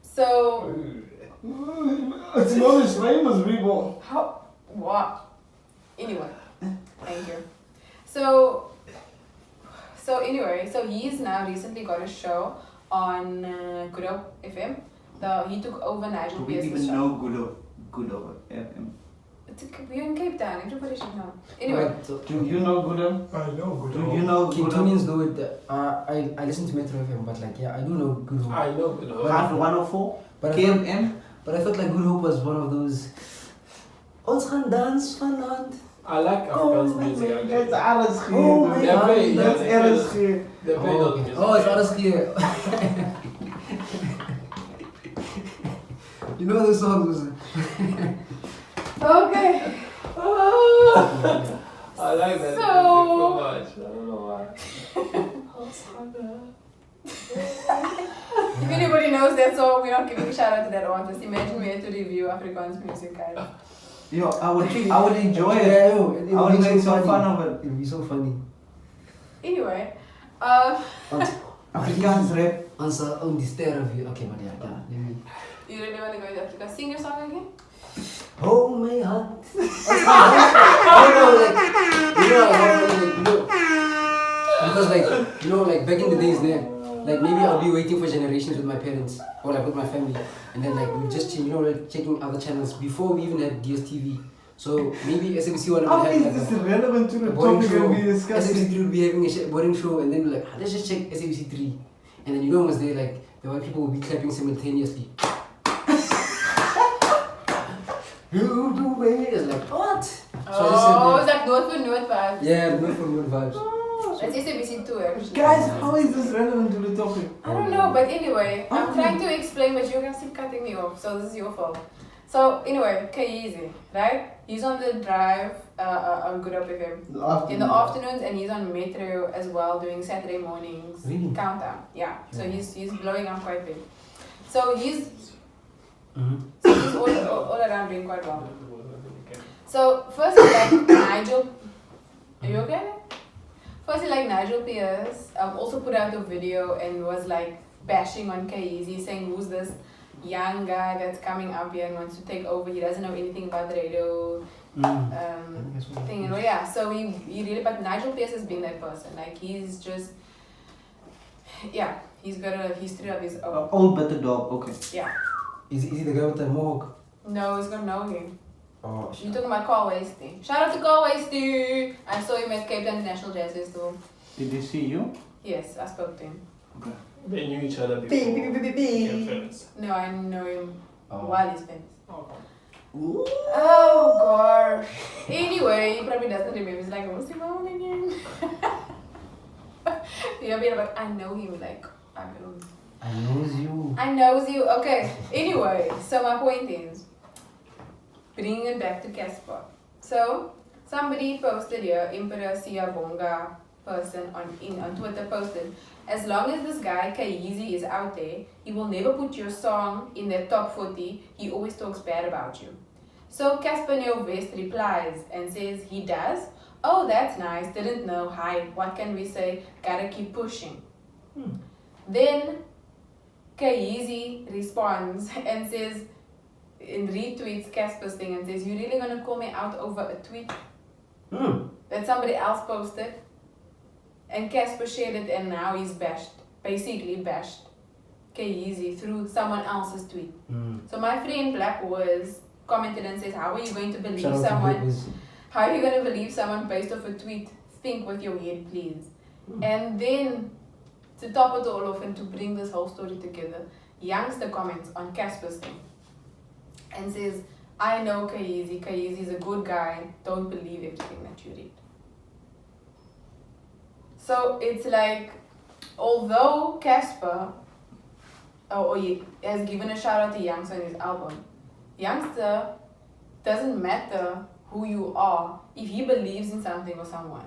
So Simone's famous, people. how? What? Anyway, thank you. So anyway, so he's now recently got a show on Good Hope FM. He took over Nigel Do we Pearce's even show. know Good over FM? We're in Cape Town. Everybody should know. Anyway, Do you know Good over? I know Good Do Hope. you know Good over? Kintonians know it. I listen to Metro FM, but like, yeah, I do know Good Hope. I know Good Hope. Half 104? But I thought, KMM? but I felt like Good Hope was one of those. Ons gaan dans vanavond. I like Afrikaans music. That's actually. alles Oh my God, That's yeah, alles They play Oh, that okay. music. Oh, it's alles here. You know the songs. okay. I like that So- music so much. I don't know why. If anybody knows that song, we're not giving a shout out to that artist. Imagine we had to review Afrikaans music, guys. Yo, I would enjoy it. Yeah, yo, it I would would be make so some funny. fun of it. It would be so funny. Anyway, Afrikaans rap. Ons own die sterren hier. Okay, maar ja, let me. you really want to go to Africa? Sing your song again? Hold my hand. Oh no, like, because like, like back in the days there, like maybe I'll be waiting for generations with my parents or like with my family, and then like we just like checking other channels before we even had DSTV. So maybe SMC one How would is have like this a relevant to the boring topic show. that we discussing? SMC3 would be having a boring show, and then we're like, let's just check SMC3, and then was there like the white people would be clapping simultaneously. You do way. It's like what? Oh, it's like note for note vibes. Yeah, good for good vibes. That's SABC too, actually. Guys, how is this relevant to the topic? I don't know, but anyway, I'm trying to explain, but you're gonna keep cutting me off, so this is your fault. So anyway, Kyeezi, right? He's on the drive on Good Hope FM in the afternoons, and he's on Metro as well, doing Saturday mornings Really? countdown. Yeah, so he's blowing up quite big. So he's Mm-hmm. all around doing quite well. So firstly, like Nigel, are you okay? Firstly, like Nigel Pearce also put out a video and was like bashing on Kyeezi, saying who's this young guy that's coming up here and wants to take over. He doesn't know anything about the radio thing. And yeah, so he really, but Nigel Pearce has been that person. Like he's just, yeah, he's got a history of his own. Old better dog, okay. Yeah. Is he the guy with the mohawk? No, he's gonna know him. Oh, You're talking about Carl Wasty. Shout out to Carl Wasty! I saw him at Cape Town International Jazz Festival. Did he see you? Yes, I spoke to him. Okay. They knew each other before. Became friends. No, I know him Oh. while he's famous. Okay. Oh gosh. Anyway, he probably doesn't remember. He's like, what's Simone again? Yeah, but I know him like, I don't. I knows you. I knows you. Okay. Anyway, so my point is, bringing it back to Casper. So somebody posted here, Emperor Siyabonga person on Twitter posted, as long as this guy Kyeezi is out there, he will never put your song in their top 40. He always talks bad about you. So Casper Nyovest replies and says he does. Oh, that's nice. Didn't know. Hi. What can we say? Gotta keep pushing. Then Kyeezi responds and says, and retweets Casper's thing and says, you really gonna call me out over a tweet that somebody else posted? And Casper shared it, and now he's basically bashed Kyeezi through someone else's tweet. So my friend Black was commented and says, how are you going to believe Shout out to someone? Black Wiz. How are you going to believe someone based off a tweet? Think with your head, please. And then, to top it all off and to bring this whole story together, Youngster comments on Casper's thing and says, I know Kyeezi. Kyeezi is a good guy. Don't believe everything that you read. So it's like, although Casper he has given a shout out to Youngster on his album, Youngster doesn't matter who you are. If he believes in something or someone,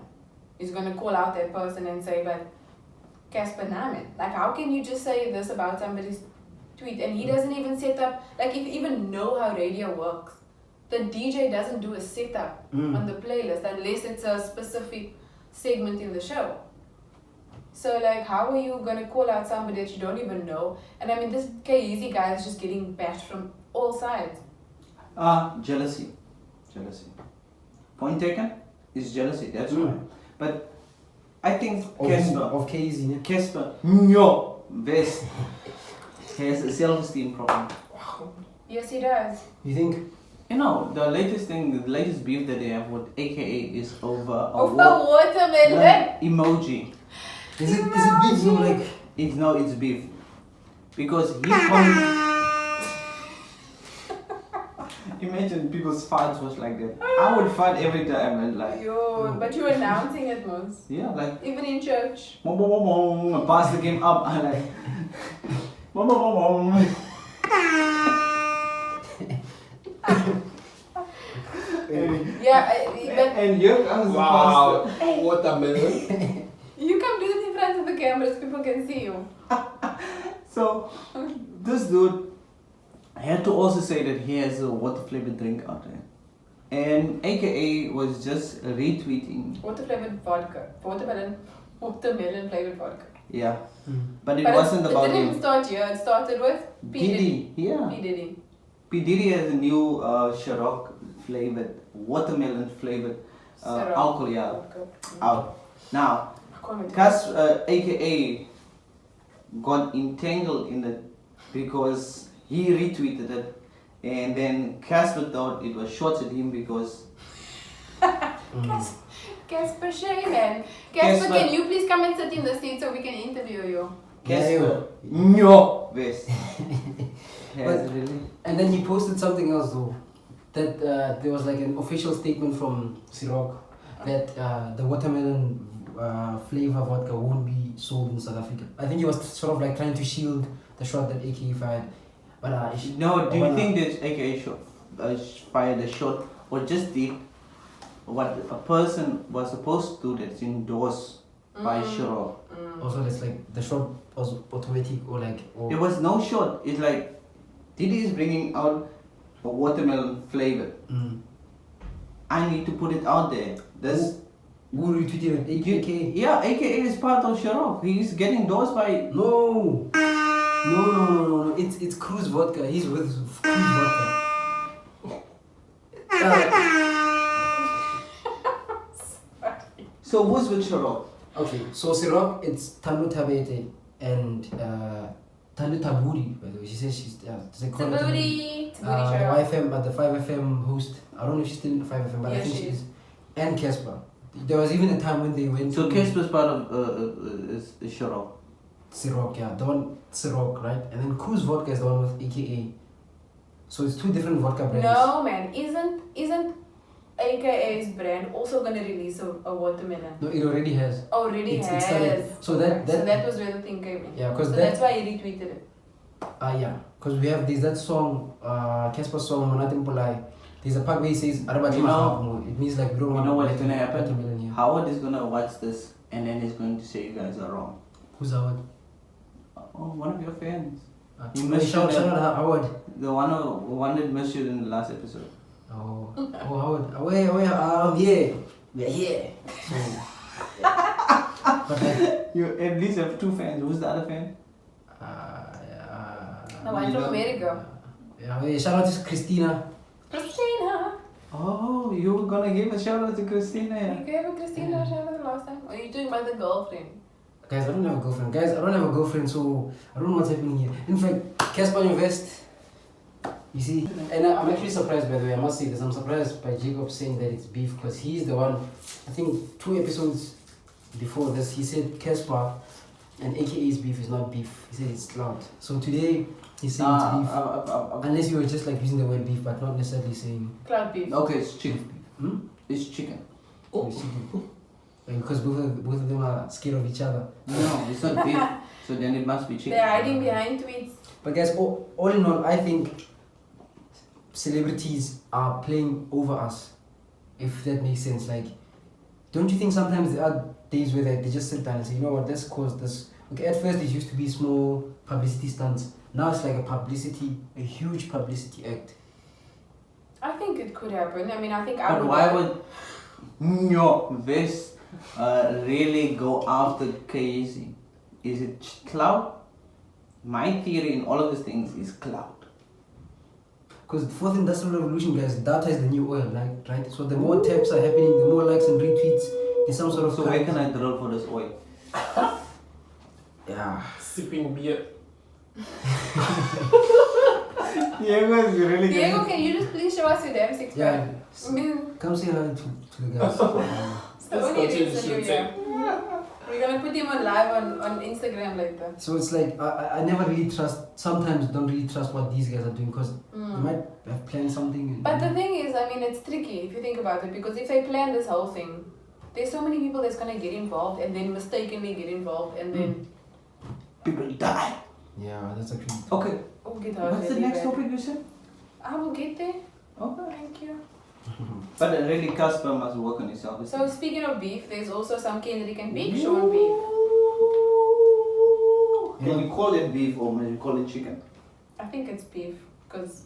he's going to call out that person and say, but Casper Nyovest. Like, how can you just say this about somebody's tweet and he doesn't even set up, like, if you even know how radio works, the DJ doesn't do a setup on the playlist unless it's a specific segment in the show. So, like, how are you gonna call out somebody that you don't even know? And I mean, this Kyeezi guy is just getting bashed from all sides. Jealousy. Point taken is jealousy, that's why. But I think Of Kyeezi, yeah. Casper Nyovest has a self-esteem problem. Yes, he does. You think? You know, the latest beef that they have with A.K.A. is over a Of the watermelon. emoji. Is it beef? No, like It's beef. Because he found... Imagine people's fights was like that. I would fight every time and like... Yo, but you're announcing it most. Yeah, like... Even in church. Boom, boom, boom, boom, and pass the game up. I like... Boom, boom, boom, boom. And here comes the Wow. pastor. Watermelon. You come do it in front of the cameras, people can see you. So, this dude had to also say that he has a water flavored drink out there. And A.K.A. was just retweeting. Water flavored vodka. Watermelon flavored vodka. Yeah. But it But wasn't it about didn't him. even start here. It started with P. Diddy. Yeah. P. Diddy. P. Diddy has a new Ciroc flavored, watermelon flavored Ciroc alcohol, yeah, vodka. out. Now, I can't wait. A.K.A. got entangled in it because he retweeted it, and then Casper thought it was shots at him because... Casper Shay, man. Casper, Casper. can you please come and sit in the seat so we can interview you? Casper Nyovest But- has really... And then he posted something else though. That there was like an official statement from Ciroc that the watermelon flavor vodka won't be sold in South Africa. I think he was sort of like trying to shield the shot that A.K.A. fired. But No, do you think that A.K.A. fired a shot or just did what a person was supposed to do that's endorsed by Ciroc? also that's like the shot was automatic or like There was no shot. It's like Diddy is bringing out a watermelon flavor. I need to put it out there. This who retweeted it? A.K.A. yeah, A.K.A. is part of Ciroc. He's getting endorsed by... No. It's Cruz vodka. He's with Cruz vodka. So who's with Ciroc? Okay, so Ciroc, it's Tanu Tabete and Tanu Taburi, by the way. She says she's It's a booty. It's a booty show. YFM, but the 5FM host. I don't know if she's still in 5FM, but I Yeah, think she she is. is. And Casper. There was even a time when they went So to Casper's part of is Ciroc. Ciroc, yeah, the one Ciroc, right? And then Cruz vodka is the one with A.K.A. So it's two different vodka brands. No, man. Isn't A.K.A.'s brand also gonna release a watermelon? No, it already has. Already It's has. started. So that So that was where the thing came in. yeah, because So that that's why he retweeted it. yeah, because we have there's that song, Casper song Manatim Polai. There's a part where he says Arabati You know- Mahapumo. It means like we don't You want know what's gonna watermelon happen? here. Howard is gonna watch this and then he's going to say you guys are wrong. Who's Howard? Oh, one of your fans. You Hey, missed shout that. out Howard. The one that missed you in the last episode. Oh Howard. Yeah. We are here. So, yeah. But like, You at least have two fans. Who's the other fan? The one from America. Yeah, shout out to Christina. Christina. Oh, you were gonna give a shout out to Christina. You gave a Christina a shout out the last time? Or are you talking about the girlfriend? Guys, I don't have a girlfriend, so I don't know what's happening here. In fact, Casper Nyovest, you see, and I'm actually surprised, by the way, I must say this, I'm surprised by Jacob saying that it's beef, because he's the one, I think 2 episodes before this, he said Casper and A.K.A.'s beef is not beef, he said it's loud. So today, he's saying it's beef, unless you were just like using the word beef, but not necessarily saying Cloud beef. Okay, it's chicken. It's chicken. it's chicken. Like, because both of them are scared of each other. No, it's not beef. So then it must be chicken. They're hiding behind tweets. But guys, all in all, I think celebrities are playing over us, if that makes sense. Like, don't you think sometimes there are days where they just sit down and say, you know what, let's cause this Okay, at first it used to be small publicity stunts. Now it's like a huge publicity act. I think it could happen. I mean, I think I But would. why would Nyovest really go after Kyeezi? Is it clout? My theory in all of these things is clout. Because the fourth industrial revolution, guys, data is the new oil, like, right? So the more taps are happening, the more likes and retweets, there's some sort of. So where can I drill for this oil? Yeah. Sipping beer. Diego is really Diego, can you just please show us your damn six Yeah. pack? I mean, Come say hi to the guys. it's the Let's only continue reason you're shooting. here. We're gonna put him on live on Instagram later. So it's like, I never really trust, sometimes don't really trust what these guys are doing because they might have planned something. And, But the thing is, I mean, it's tricky if you think about it, because if they plan this whole thing, there's so many people that's gonna get involved and then mistakenly get involved and then people die. Yeah, that's actually. Okay, get hurt. what's the really next bad. topic you said? I will get there. Okay. Thank you. But really, Casper must work on himself. So speaking of beef, there's also some Kendrick and Big Sean beef. Can we call it beef or maybe call it chicken? I think it's beef because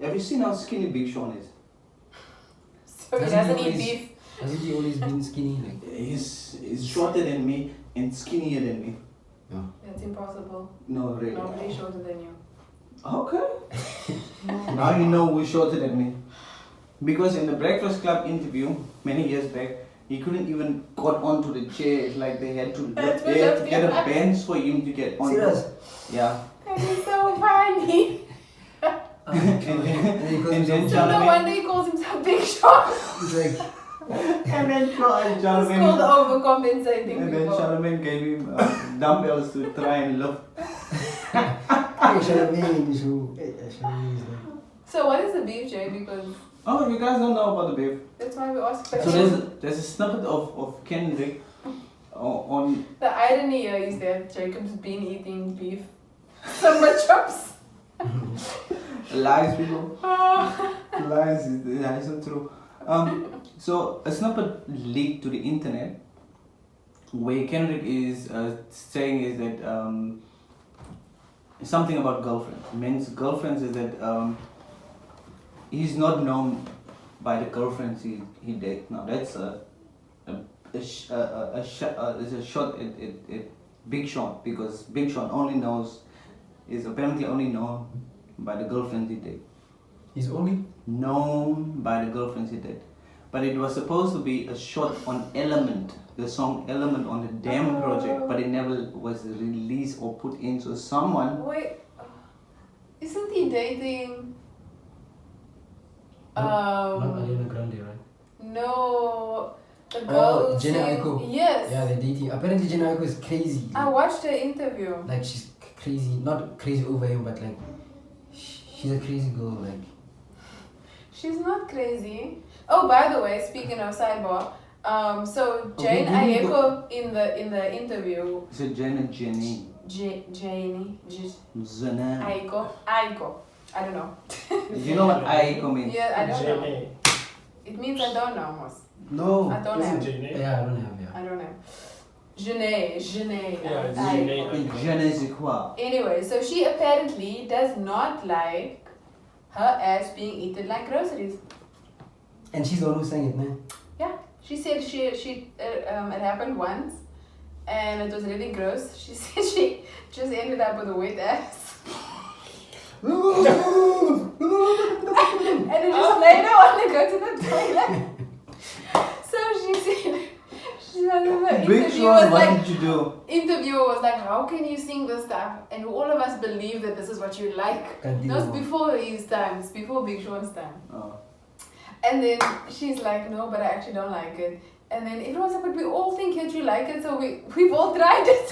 Have you seen how skinny Big Sean is? so he Doesn't doesn't he eat always- beef. Hasn't he always been skinny? Like, He's shorter than me and skinnier than me. That's impossible. No, really. Nobody's shorter than you. Okay. Now you know who's shorter than me. Because in the Breakfast Club interview many years back, he couldn't even got onto the chair. It's like they had to get a bench for him to get on. serious? Yeah. That is so funny. And So then no Charlemagne. wonder he calls himself Big Sean. It's like, And then It's called Charlemagne. overcompensating And then people. Charlemagne gave him dumbbells to try and lift. hey, Charlemagne, so, hey, Charlemagne is like. So what is the beef, Jay? Because Oh, you guys don't know about the beef. that's why we asked So questions. there's a snippet of Kendrick on The irony here is that Jacob's been eating beef. Summer chops. lies, people. Lies is not true. So a snippet leaked to the internet where Kendrick is saying is that something about girlfriends. Men's girlfriends is that he's not known by the girlfriends he dates. Now that's a shot at Big Sean, because Big Sean is apparently only known by the girlfriends he dates. He's only. Known by the girlfriends he did. But it was supposed to be a shot on Element, the song Element on the Damn project, but it never was released or put in. So someone, Wait, isn't he dating? Not Ariana Grande, right? No, the girl Oh, who Jenna sings- Aiko. Yes. Yeah, they're dating. Apparently, Jenna Aiko is crazy. I watched the interview. Like, she's crazy. Not crazy over him, but like, she's a crazy girl. Like, She's not crazy. Oh, by the way, speaking of sidebar, so Jane Okay, Aiko in the interview, is it Jenny? Jane Zana. Aiko, I don't know. Do you know what Aiko means? Yeah, I don't know. Jenny. It means I don't know, Mos. no. I don't Isn't have. Jenny? Yeah, I don't have. Yeah. I don't know. Jane, Yeah, it's Aiko. Jenny. Je ne sais quoi. Anyway, so she apparently does not like her ass being eaten like groceries. And she's the one who sang it, man. Yeah, she said it happened once, and it was really gross. She said she just ended up with a wet ass, and it just made her want to go to the toilet. So she said, the Big interviewer Sean, was what like, did you do? interviewer was like, how can you sing this stuff? And all of us believe that this is what you like. Can't That was deal. before his time, it's before Big Sean's time. Oh. And then she's like, no, but I actually don't like it. And then everyone's like, but we all think that you like it, so we've all tried it.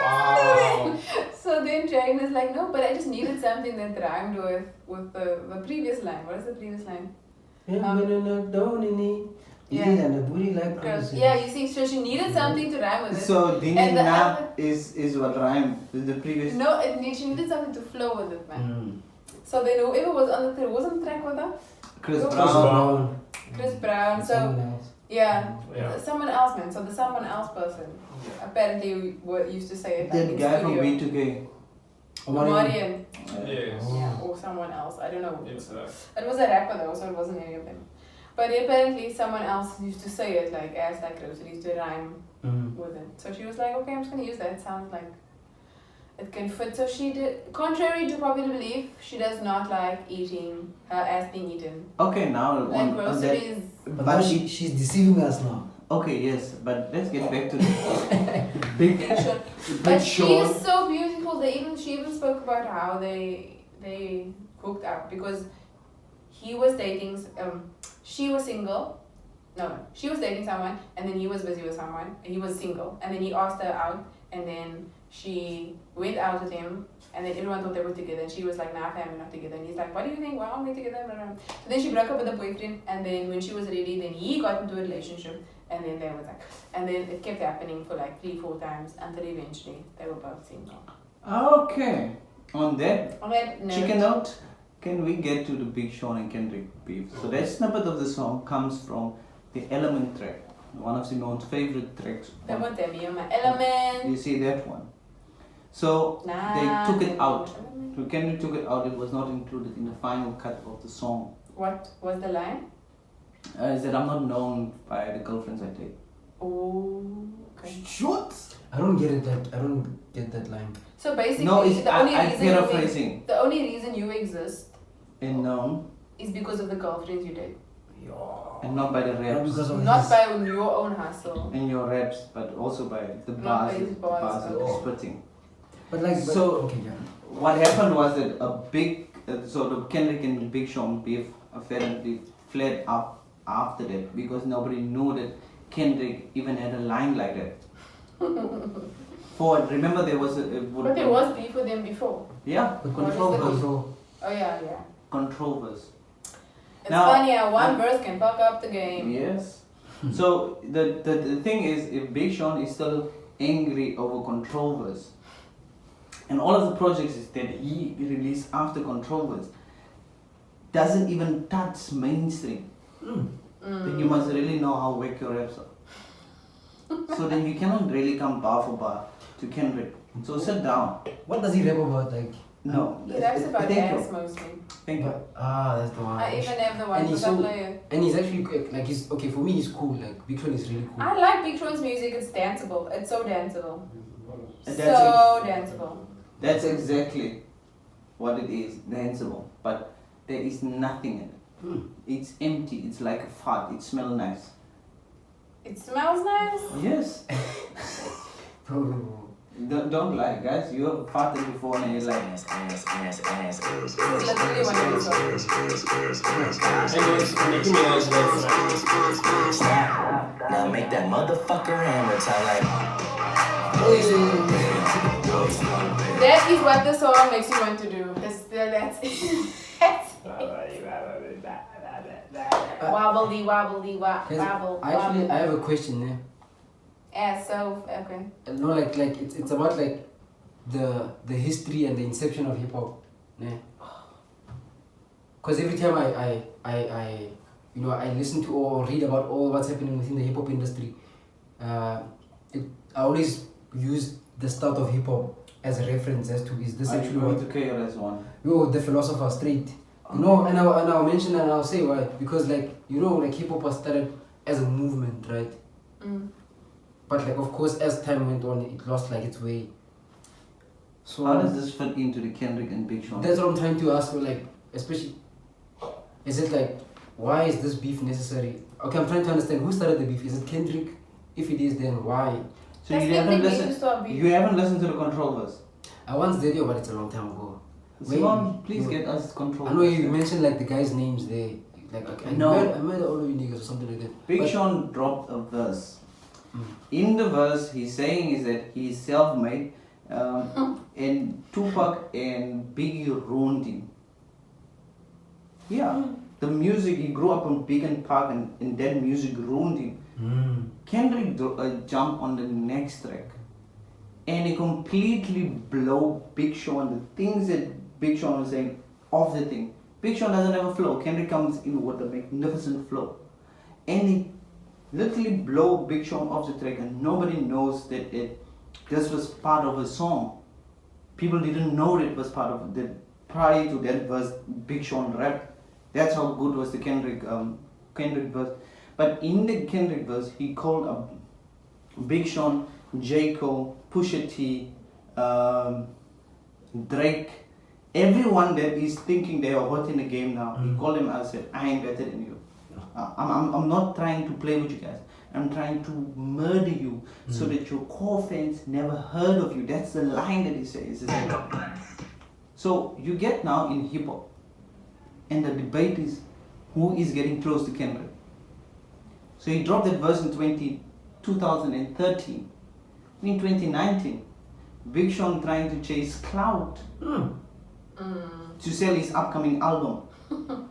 Wow. So then Jane is like, no, but I just needed something that rhymed with the previous line. What is the previous line? Yeah. And the booty like Because, yeah, you see, so she needed something to rhyme with it. So And the Dini Na other- is what rhymed with the previous. No, she needed something to flow with it, man. Mm. So then whoever was on the track, wasn't track with her? Chris Chris Brown. Chris Brown. So Someone else. Yeah, Yeah. someone else, man. So the someone else person apparently used to say it like That in guy from studio. B2K. Marian. Yes. Yeah, or someone else. I don't know. It's It was a rapper though, so it wasn't any of them. But apparently someone else used to say it like as like groceries to rhyme with it. So she was like, okay, I'm just gonna use that. It sounds like it can fit. So she did. Contrary to popular belief, she does not like eating her ass being eaten. Okay, now Like on that. groceries. But now she's deceiving us now. Okay, yes, but let's get back to the big. Big Sean. Big But she Sean. is so beautiful. She even spoke about how they hooked up because he was dating. She was single. No, she was dating someone, and then he was busy with someone. And he was single, and then he asked her out, and then she went out with him, and then everyone thought they were together, and she was like, "Nah, fam, we're not together." And he's like, "What do you think? Why aren't we together?" Blah, blah, blah. So then she broke up with the boyfriend, and then when she was ready, then he got into a relationship, and then they was like, and then it kept happening for like 3-4 times until eventually they were both single. Okay, on that On that note, chicken note, can we get to the Big Sean and Kendrick beef? So that snippet of the song comes from the Element track, one of Simone's favorite tracks. they want them, you're my element. You see that one? So Nah, they took it they're out. my element. So Kendrick took it out. It was not included in the final cut of the song. What was the line? Is that I'm not known by the girlfriends I date. Oh, okay. Shoot! I don't get that line. So basically, No, it's, the only I'm reason you paraphrasing. the only reason you exist And known, is because of the girlfriends you date, and not by the Not raps. because of not his- by your own hustle. And your raps, but also by the Not bars, by his bars, that okay. he's spitting. But like, So- okay, yeah. What happened was that a big, so the Kendrick and Big Sean beef apparently flared up after that because nobody knew that Kendrick even had a line like that. Remember there was But there was beef with them before. Yeah, But What is control, the- control. Oh yeah, yeah. controversy. It's Now, funny how one I'm- verse can fuck up the game. Yes. So the thing is, if Big Sean is still angry over controllers, and all of the projects that he released after controllers doesn't even touch mainstream, then you must really know how weak your raps are. So then you cannot really come bar for bar to Kendrick. So sit down. What does he rap about? Like, No. He raps about Thank you. ass mostly. Thank you. that's the one. I even have the one And with he's the so- player. And he's actually like he's okay for me. He's cool. Like Big Sean is really cool. I like Big Sean's music. It's danceable. It's so danceable. And So danceable. That's exactly what it is, danceable. But there is nothing in it. It's empty. It's like a fart. It smells nice. It smells nice. Yes. Bro. Don't lie, guys. You have farted before and you're like, It's literally one of those songs. Anyways, Nicki Minaj was Now make that motherfucker hammer time like. That is what the song makes you want to do. That's wobbly wobbly Guys, wobble I wobble. have a question there. So okay. No, like it's about like the history and the inception of hip hop. Yeah. Cause every time I listen to or read about all what's happening within the hip hop industry, I always use the start of hip hop as a reference as to is this are you actually going what to KRS one? the philosopher straight. And I'll mention and I'll say why. Because like hip hop was started as a movement, right? But like of course as time went on it lost like its way. So How does this fit into the Kendrick and Big Sean? that's what I'm trying to ask, like, especially, is it like, why is this beef necessary? Okay, I'm trying to understand who started the beef. Is it Kendrick? If it is, then why? So That's you haven't definitely listened. used to a beef. You haven't listened to the control verse. I once did it, but it's a long time ago. Simone, please get us control. I know you mentioned like the guys' names there. Like, okay, No. I made all of you niggas or something like that. Big But- Sean dropped a verse. In the verse, he's saying is that he's self-made, and Tupac and Biggie ruined him. Yeah, the music, he grew up on Beacon Park and that music ruined him. Kendrick jumped on the next track and he completely blow Big Sean, the things that Big Sean was saying off the thing. Big Sean doesn't have a flow. Kendrick comes in with a magnificent flow. And he literally blow Big Sean off the track, and nobody knows that this was part of a song. People didn't know it was part of it. Prior to that verse, Big Sean rap. That's how good was the Kendrick verse. But in the Kendrick verse, he called up Big Sean, J. Cole, Pusha T, Drake, everyone that is thinking they are hot in the game now. He called them out and said, I ain't better than you. I'm not trying to play with you guys. I'm trying to murder you so that your core fans never heard of you. That's the line that he says. So you get now in hip hop, and the debate is who is getting close to Kendrick. So he dropped that verse in 2013. In 2019, Big Sean trying to chase clout to sell his upcoming album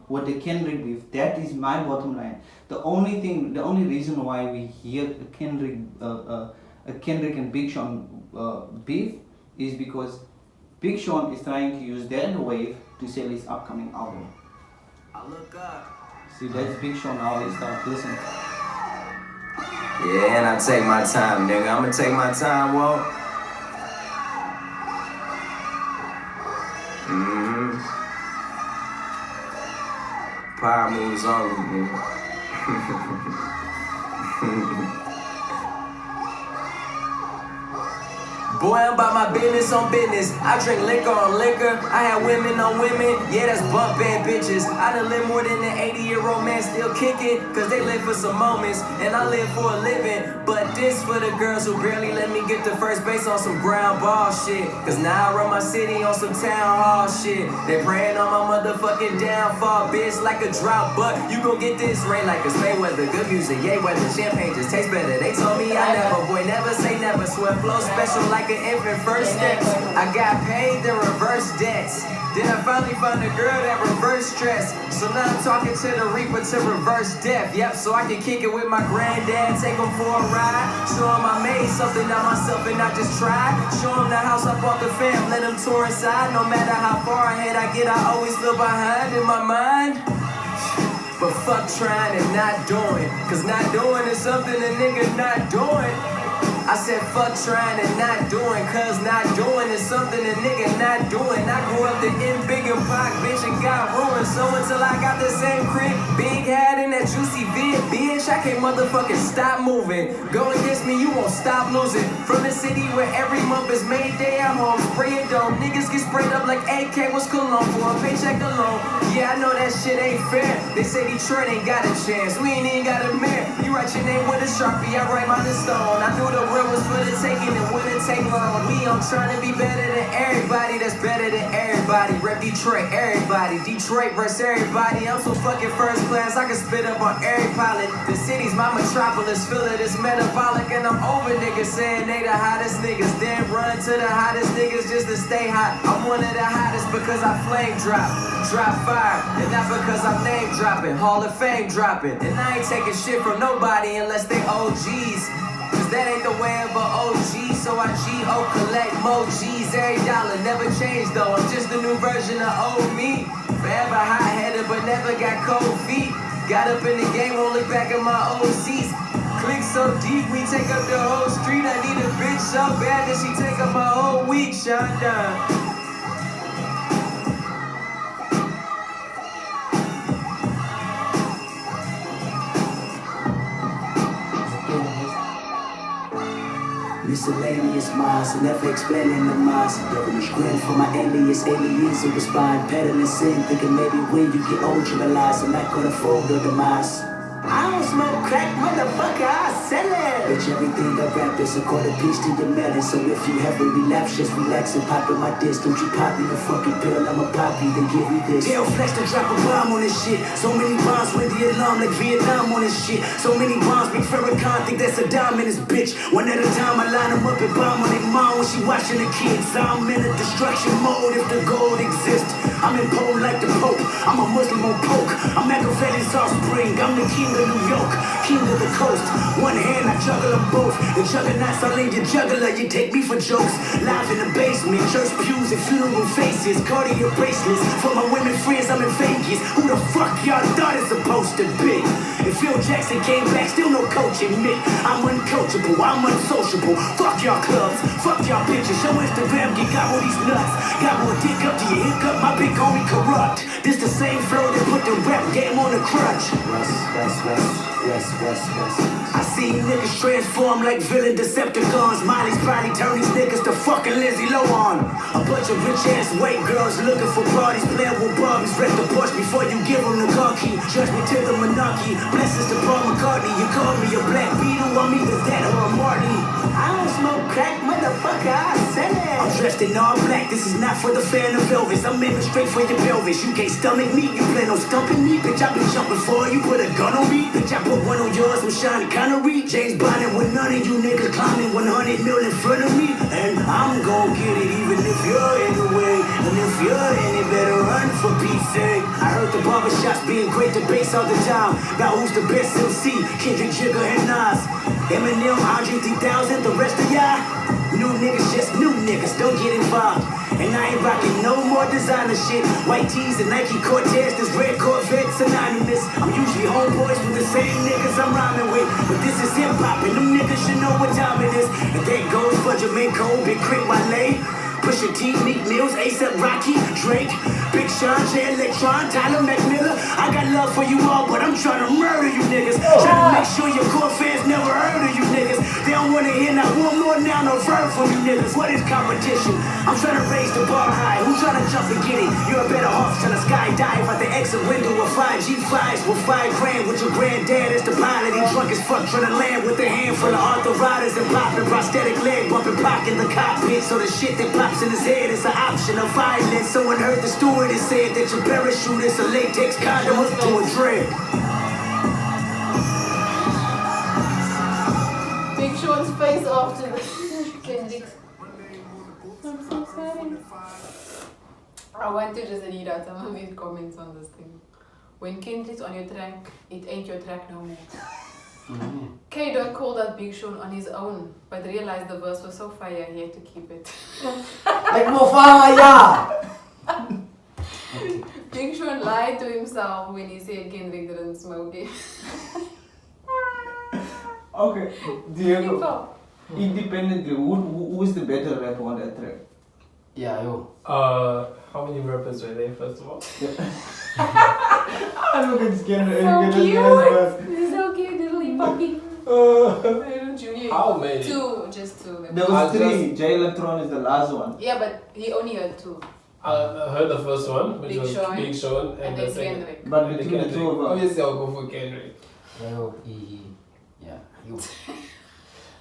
with the Kendrick beef. That is my bottom line. The only reason why we hear a Kendrick and Big Sean beef is because Big Sean is trying to use that wave to sell his upcoming album. I look up. See, that's Big Sean now. He starts listening. Yeah, and I take my time, nigga. I'ma take my time, whoa. Power moves on with me. Boy, I'm about my business on business. I drink liquor on liquor. I have women on women. Yeah, that's bump bad bitches. I done live more than an 80-year-old man still kicking. Cause they live for some moments, and I live for a living. But this for the girls who barely let me get to first base on some ground ball shit. Cause now I run my city on some town hall shit. They praying on my motherfucking downfall, bitch, like a drought. But you gon' get this rain like it's Mayweather. Good music, yay weather. Champagne just tastes better. They told me I never, boy, never say never. Swear flow special like an infant first steps. I got paid to reverse debts. Then I finally found a girl that reverse stress. So now I'm talking to the reaper to reverse death. Yep, so I can kick it with my granddad, take him for a ride. Show him I made something out myself and I just tried. Show him the house I bought the fam, let him tour inside. No matter how far ahead I get, I always feel behind in my mind. But fuck trying and not doing. Cause not doing is something a nigga not doing. I said fuck trying and not doing, cause not doing is something a nigga not doing. I grew up in Big and Pac, bitch, and got ruined. So until I got the same crib, big hat in that juicy vid, bitch, I can't motherfucking stop moving. Go against me, you won't stop losing. From the city where every month is May Day, I'm home, spray it dope. Niggas get sprayed up like A.K.A. was cologne for a paycheck alone. Yeah, I know that shit ain't fair. They say Detroit ain't got a chance, we ain't even got a mayor. You write your name with a Sharpie, I write mine in stone. I knew the world was for the taking and wouldn't take long. We on trying to be better than everybody that's better than everybody. Rep Detroit, everybody. Detroit versus everybody. I'm so fucking first class, I can spit up on every pilot. The city's my metropolis, feel it, it's metabolic. And I'm over niggas saying they the hottest niggas. Then run to the hottest niggas just to stay hot. I'm one of the hottest because I flame drop fire. And not because I'm name dropping, Hall of Fame dropping. And I ain't taking shit from nobody unless they OGs. Cause that ain't the way of a OG, so I G.O. collect more G's every dollar. Never changed though, I'm just a new version of old me. Forever hot-headed but never got cold feet. Got up in the game, won't look back at my old seats. Click so deep, we take up the whole street. I need a bitch so bad that she take up my whole week. Sean done. Miscellaneous minds, never explaining the minds. Devilish grin for my aliens who respond. Peddling sin, thinking maybe when you get old you realize I'm not gonna fold your demise. I don't smoke crack, motherfucker, I sell it. Bitch, everything I rap is a quarter piece to your melon. So if you ever relapse, just relax and pop in my disc. Don't you pop me a fucking pill, I'm a poppy, then give me this. They'll flex to drop a bomb on this shit. So many bombs with the alarm like Vietnam on this shit. So many bombs make Farrakhan think that's a dime in this bitch. One at a time I line them up and bomb on their mom when she watching the kids. I'm in a destruction mode if the gold exists. I'm in pole like the Pope. I'm a Muslim on coke. I'm Machiavelli's offspring. I'm the king of New York, king of the coast. One hand, I juggle them both. The juggernauts all in your juggler. You take me for jokes. Live in the basement, church pews and funeral faces. Cartier bracelets for my women friends. I'm in Vegas. Who the fuck y'all thought it's supposed to be? If Phil Jackson came back, still no coaching me. I'm uncoachable, I'm unsociable. Fuck y'all clubs, fuck y'all bitches. Show Instagram, get got all these nuts. Got more dick up to your hiccup, my big homie corrupt. This the same flow that put the rap game on the crutch. West. I see niggas transform like villain Decepticons. Miley's probably turn these niggas to fucking Lindsay Lohan. A bunch of rich ass white girls looking for parties, playing with Barbies. Wreck the Porsche before you give them the car key. Judge me to the monarchy. Blessings to Paul McCartney. You call me a black beetle, I'm either that or a Marty. I don't smoke crack, motherfucker, I said it. I'm dressed in all black, this is not for the fan of Elvis. I'm aiming straight for your pelvis. You can't stomach me, you plan on stumping me. Bitch, I've been jumping for you, put a gun on me. Bitch, I put one on yours with Sean and Connery. James Bond and with none of you niggas climbing 100 mil in front of me. And I'm gon' get it even if you're in the way. And if you're in it, better run for Pete's sake. I heard the barbershops being great debates all the time about who's the best MC, Kendrick, Jigga, and Nas. Eminem, Andre 3000, the rest of y'all new niggas, just new niggas, don't get involved. And I ain't rocking no more designer shit. White tees and Nike Cortez, this red Corvette synonymous. I'm usually homeboys with the same niggas I'm rhyming with. But this is hip hop and them niggas should know what time it is. And that goes for Jamaica, Big Crit Wale, Pusha T, Meek Mills, A$AP Rocky, Drake, Big Sean, Jay Electron, Tyler McMillan. I got love for you all, but I'm trying to murder you niggas. Trying to make sure your core fans never heard of you niggas. They don't wanna hear not one more now, no verb from you niggas. What is competition? I'm trying to raise the bar high. Who's trying to jump and get it? You're a better off till the sky dive out the exit window with 5G flies with 5 grand with your granddad as the pilot. He drunk as fuck trying to land with a handful of arthritis and popping prosthetic leg bumping block in the cockpit. So the shit that pops in his head is an option of violence. Someone heard the stewardess said that your parachute is a latex condom to a dread. Big Sean's face after Kendrick. I'm so sorry. I want to just read out some of his comments on this thing. When Kendrick's on your track, it ain't your track no more. K. called out Big Sean on his own, but realized the verse was so fire he had to keep it. Like more fire! Big Sean lied to himself when he said Kendrick didn't smoke it. Okay, Diego, independently, who is the better rapper on that track? Yeah, yo. How many rappers were there, first of all? I look at Skinner So cute! He's so cute, little puppy. How many? Just two. There was 3. Jay Electron is the last one. Yeah, but he only had 2. I heard the first one, which Big was Sean, Big Sean, and the then second. Kendrick. But And between the Kendrick. two of them. Obviously, I'll go for Kendrick. Yo, yeah, yo.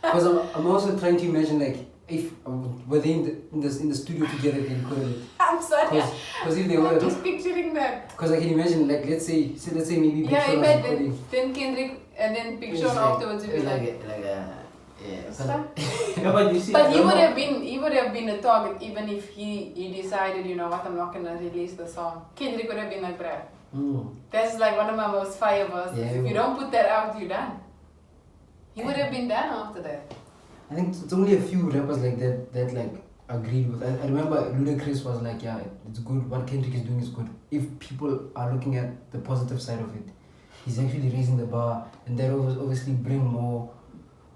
Because I'm also trying to imagine like if were they in the studio together they recorded it. I'm sorry. Because if they I'm were, just picturing that. because I can imagine like let's say maybe Big Yeah, Sean he was met recording. then Kendrick and then Big It's Sean like- afterwards. He was it's like, yeah. Yeah, but you see, but I he don't would know. have been a target even if he decided, you know what, I'm not gonna release the song. Kendrick would have been like, bruh, that's like one of my most fire verses. Yeah, If you don't put that out, you're done. He would have been done after that. I think it's only a few rappers like that like agreed with. I remember Ludacris was like, yeah, it's good. What Kendrick is doing is good. If people are looking at the positive side of it, he's actually raising the bar, and that will obviously bring more,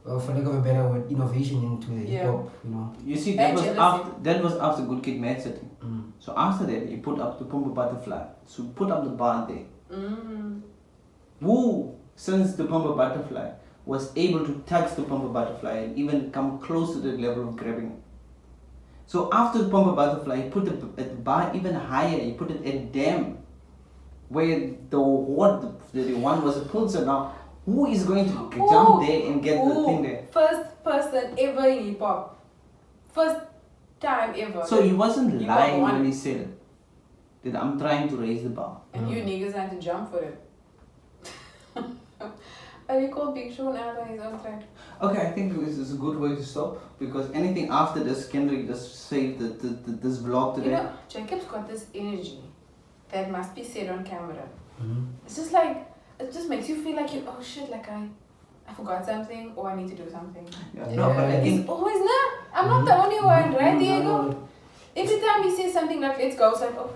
for lack of a better word, innovation into the hip hop. You know. You see, that And was jealousy. after Good Kid, Mad City. So after that, he put up the Pumper Butterfly. So put up the bar there. Who, since the Pumper Butterfly, was able to touch the Pumper Butterfly and even come close to the level of grabbing it. So after the Pumper Butterfly, he put the bar even higher. He put it at Dam, where the one was a Pulsar. Now, who is going to jump there and get the thing there? First person ever in hip hop. First time ever. So he wasn't You lying got one. when he said that I'm trying to raise the bar. And you niggas had to jump for it. But he called Big Sean out on his own track. Okay, I think this is a good way to stop, because anything after this, Kendrick just saved this vlog You today. know, Jacob's got this energy. that must be said on camera. Mhm. It's just like, it just makes you feel like you, oh shit, like I forgot something or I need to do something. Yeah. No, but I think It's always not. I'm not the only one, right, Diego? Every time he says something like, let's go, it's like, oh,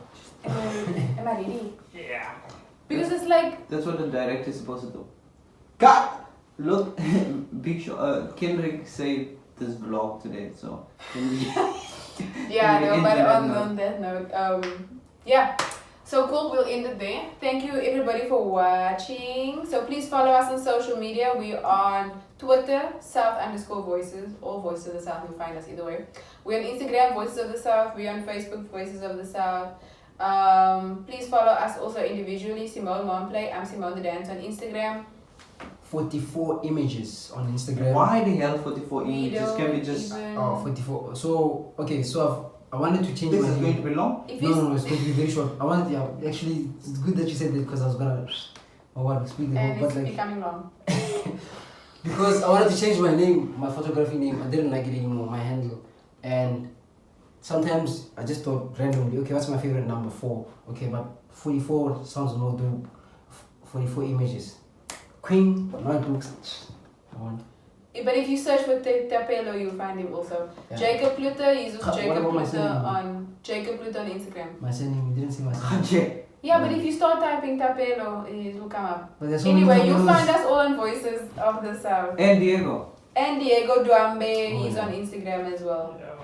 am I ready? Yeah. Because it's like, that's what the director is supposed to do. Cut! Look, Big Show, Kendrick saved this vlog today, so. yeah, no, End but on on that note, yeah. So cool, we'll end it there. Thank you everybody for watching. So please follow us on social media. We're on Twitter, South_Voices, or Voices of the South, you'll find us either way. We're on Instagram, Voices of the South. We're on Facebook, Voices of the South. Please follow us also individually. Simone Momplay, I'm Simone the Dance on Instagram. 44 images on Instagram. Why the hell 44 We images? Can we just. even- Oh, 44. So, okay, so I wanted to change This my is going name. to be long? If No, you no, no, it's going to be very short. I wanted, yeah, actually, it's good that you said that because I was gonna, I want to speak the whole, and but it's like, becoming long. because I wanted to change my name, my photography name. I didn't like it anymore, my handle. And sometimes I just thought randomly, okay, what's my favorite number? 4. Okay, but 44 sounds more dope. 44 images. Queen, notebooks. I want. But if you search for Tapelo, you'll find him also. Yeah. Jacob Pluter, he's also What Jacob about my Pluter surname? on Jacob Pluter on Instagram. My surname, you didn't say my surname. Kanye. Yeah, but if you start typing Tapelo, it will come up. But there's so many Anyway, you'll Tapelos. find us all on Voices of the South. And Diego. And Diego Duambe, Oh, he's yeah. on Instagram as well. Yeah.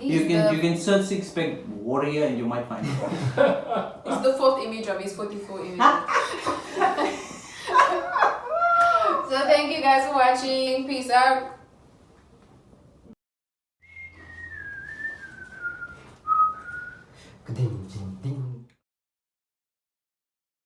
He's You can search Six Pack Warrior and you might find it. It's the 4th image of his 44 images. So thank you guys for watching. Peace out. Good evening.